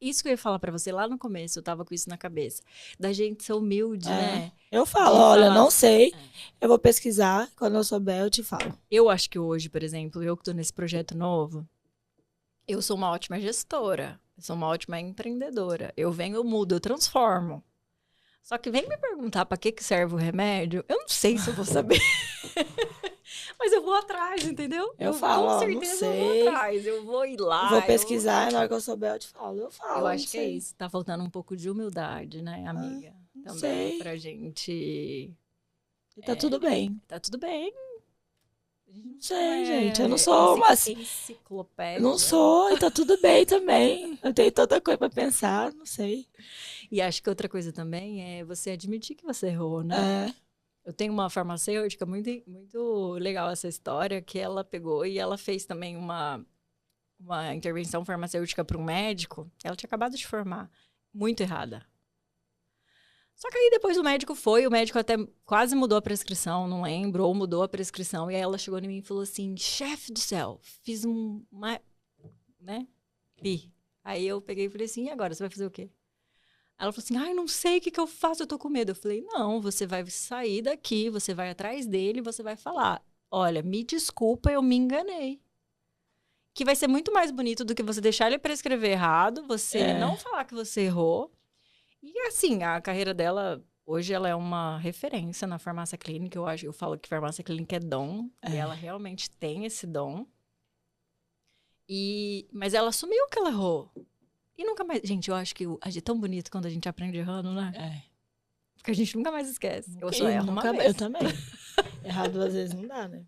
Isso que eu ia falar pra você lá no começo, eu tava com isso na cabeça. Da gente ser humilde, né? Eu falo, olha, não sei, eu vou pesquisar, quando eu souber eu te falo. Eu acho que hoje, por exemplo, eu que tô nesse projeto novo, eu sou uma ótima gestora, eu sou uma ótima empreendedora. Eu venho, eu mudo, eu transformo. Só que vem me perguntar pra que serve o remédio, eu não sei se eu vou saber. Mas eu vou atrás, entendeu? Eu falo, com certeza não sei. eu vou atrás, eu vou ir lá. Vou pesquisar, e na hora que eu souber eu te falo. Eu falo, eu acho que é isso. Tá faltando um pouco de humildade, né, amiga? Não Também sei. pra gente... E tá tudo bem. Tá tudo bem. Não sei, gente. Eu não sou uma enciclopédia. Não sou, e tá tudo bem também. Eu tenho tanta coisa pra pensar, não sei. E acho que outra coisa também é você admitir que você errou, né? Eu tenho uma farmacêutica muito, muito legal essa história, que ela pegou e ela fez também uma intervenção farmacêutica para um médico. Ela tinha acabado de formar. Muito errada. Só que aí depois o médico até quase mudou a prescrição, não lembro, ou mudou a prescrição. E aí ela chegou em mim e falou assim, chefe do céu, fiz né? Aí eu peguei e falei assim, e agora, você vai fazer o quê? Ela falou assim, ai, não sei o que eu faço, eu tô com medo. Eu falei, não, você vai sair daqui, você vai atrás dele, você vai falar, olha, me desculpa, eu me enganei. Que vai ser muito mais bonito do que você deixar ele prescrever errado, você não falar que você errou. E assim, a carreira dela, hoje ela é uma referência na farmácia clínica. Eu falo que farmácia clínica é dom, e ela realmente tem esse dom. Mas ela assumiu que ela errou. E nunca mais... Gente, eu acho que é tão bonito quando a gente aprende errando, né? Porque a gente nunca mais esquece. Eu só erro uma vez. Eu também. Errar 2 vezes não dá, né?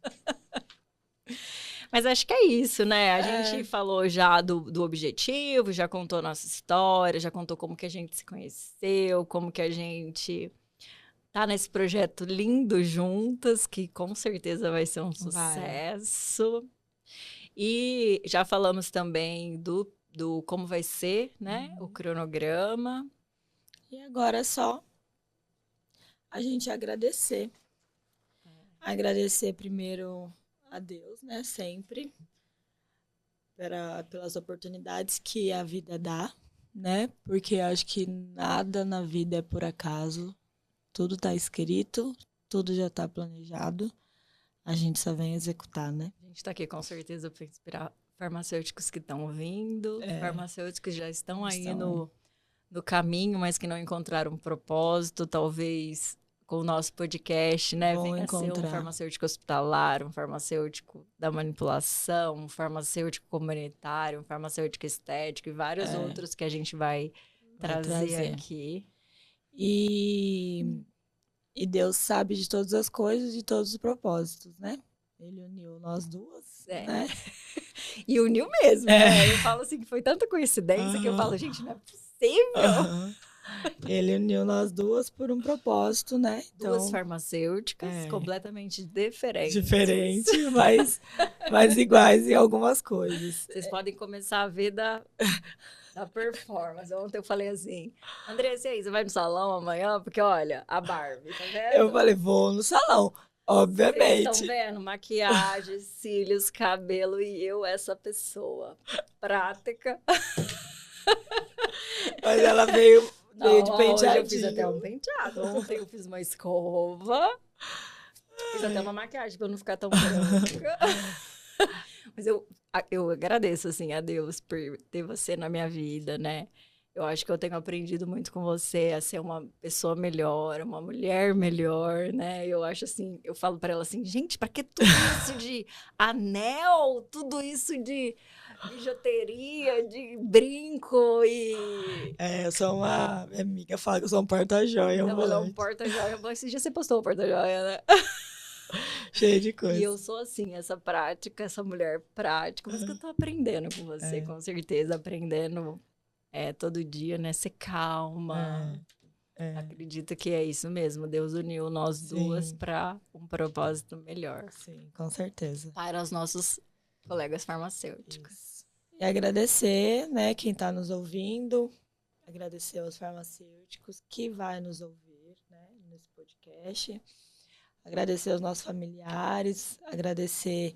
Mas acho que é isso, né? A gente falou já do objetivo, já contou nossa história, já contou como que a gente se conheceu, como que a gente tá nesse projeto lindo juntas, que com certeza vai ser um sucesso. E já falamos também do como vai ser, né? O cronograma. E agora é só a gente agradecer. Agradecer primeiro a Deus, né? Sempre. Pelas oportunidades que a vida dá, né? Porque acho que nada na vida é por acaso. Tudo tá escrito, tudo já tá planejado. A gente só vem executar, né? A gente tá aqui com certeza para inspirar farmacêuticos que estão ouvindo, farmacêuticos que já estão aí no caminho, mas que não encontraram um propósito, talvez com o nosso podcast, né? Venha ser um farmacêutico hospitalar, um farmacêutico da manipulação, um farmacêutico comunitário, um farmacêutico estético e vários outros que a gente vai trazer aqui. E Deus sabe de todas as coisas, de todos os propósitos, né? Ele uniu nós duas, né? E uniu mesmo, né? Eu falo assim, que foi tanta coincidência que eu falo, gente, não é possível. Ele uniu nós duas por um propósito, né? Então, duas farmacêuticas completamente diferentes. Diferentes, mas iguais em algumas coisas. Vocês podem começar a ver da performance. Ontem eu falei assim, Andressa, e aí, você vai no salão amanhã? Porque, olha, a Barbie, tá vendo? Eu falei, vou no salão, obviamente. Vocês estão vendo? Maquiagem, cílios, cabelo e eu, essa pessoa prática. Mas ela veio de penteadinho. Hoje eu fiz até um penteado. Ontem eu fiz uma escova. Fiz até uma maquiagem pra não ficar tão branca. Mas eu agradeço, assim, a Deus por ter você na minha vida, né? Eu acho que eu tenho aprendido muito com você a ser uma pessoa melhor, uma mulher melhor, né? Eu acho assim, eu falo pra ela assim, gente, pra que tudo isso de anel, tudo isso de bijuteria, de brinco e... Eu sou uma... Minha amiga fala que eu sou um porta-joia. Ela é um porta-joia. Esse dia você postou um porta-joia, né? Cheio de coisa. E eu sou assim, essa prática, essa mulher prática, mas que eu tô aprendendo com você, com certeza, aprendendo todo dia, né? Ser calma. Acredito que é isso mesmo. Deus uniu nós duas para um propósito melhor. Sim, com certeza. Para os nossos Colegas farmacêuticos. Isso. E agradecer, né, quem está nos ouvindo, agradecer aos farmacêuticos que vai nos ouvir, né, nesse podcast, agradecer aos nossos familiares, agradecer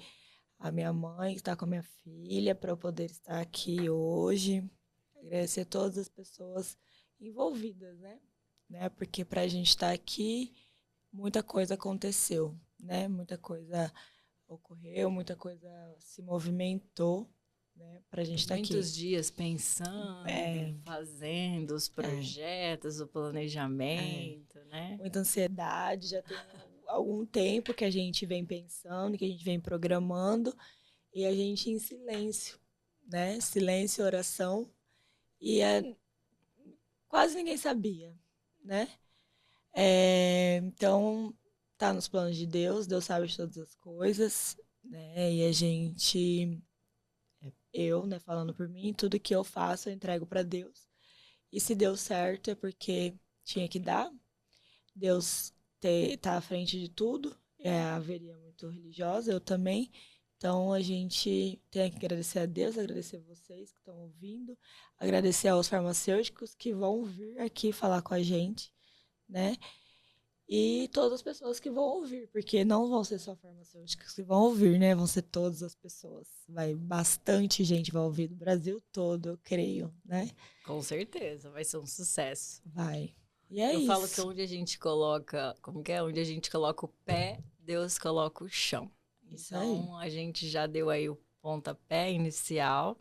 a minha mãe que está com a minha filha para eu poder estar aqui hoje, agradecer a todas as pessoas envolvidas, né, porque para a gente estar aqui, muita coisa aconteceu, né, muita coisa ocorreu, muita coisa se movimentou, né, para a gente estar aqui. Muitos dias pensando, fazendo os projetos, o planejamento, né? Muita ansiedade, já tem algum tempo que a gente vem pensando, que a gente vem programando, e a gente em silêncio, né? Silêncio, oração, e quase ninguém sabia, né? Então, tá nos planos de Deus, Deus sabe de todas as coisas, né? E a gente, eu, né, falando por mim, tudo que eu faço eu entrego para Deus. E se deu certo é porque tinha que dar. Deus tá à frente de tudo. A Veri é muito religiosa, eu também. Então a gente tem que agradecer a Deus, agradecer a vocês que estão ouvindo, agradecer aos farmacêuticos que vão vir aqui falar com a gente, né? E todas as pessoas que vão ouvir, porque não vão ser só farmacêuticos que vão ouvir, né? Vão ser todas as pessoas. Bastante gente vai ouvir do Brasil todo, eu creio, né? Com certeza, vai ser um sucesso. Vai. E é eu isso. falo que onde a gente coloca, como que é? Onde a gente coloca o pé, Deus coloca o chão. Isso então, aí. A gente já deu aí o pontapé inicial.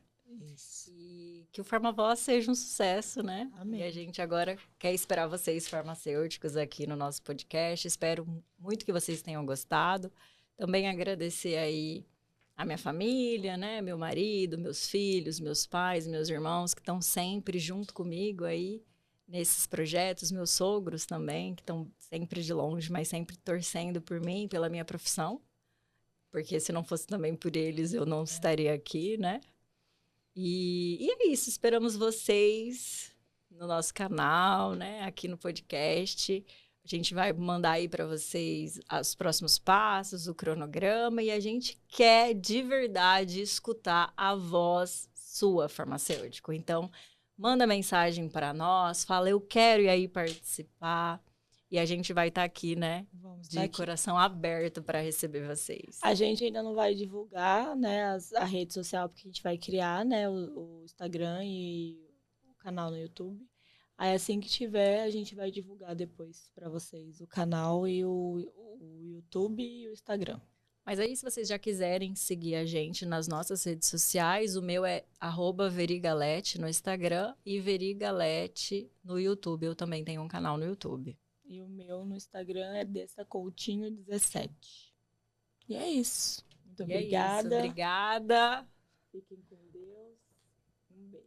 Isso. E que o Farmavoz seja um sucesso, né? Amém. E a gente agora quer esperar vocês, farmacêuticos, aqui no nosso podcast. Espero muito que vocês tenham gostado. Também agradecer aí a minha família, né? Meu marido, meus filhos, meus pais, meus irmãos, que estão sempre junto comigo aí nesses projetos. Meus sogros também, que estão sempre de longe, mas sempre torcendo por mim, pela minha profissão. Porque se não fosse também por eles, eu não estaria aqui, né? E é isso, esperamos vocês no nosso canal, né? Aqui no podcast. A gente vai mandar aí para vocês os próximos passos, o cronograma, e a gente quer de verdade escutar a voz sua, farmacêutico. Então, manda mensagem para nós, fala, eu quero ir aí participar. E a gente vai estar aqui, né? De coração aberto para receber vocês. A gente ainda não vai divulgar, né, a rede social, porque a gente vai criar, né, o Instagram e o canal no YouTube. Aí assim que tiver, a gente vai divulgar depois para vocês o canal e o YouTube e o Instagram. Mas aí, se vocês já quiserem seguir a gente nas nossas redes sociais, o meu é @verigalete no Instagram e Verigalete no YouTube. Eu também tenho um canal no YouTube. E o meu no Instagram é dessacoutinho17. E é isso. Muito obrigada. É isso, obrigada. Fiquem com Deus. Um beijo.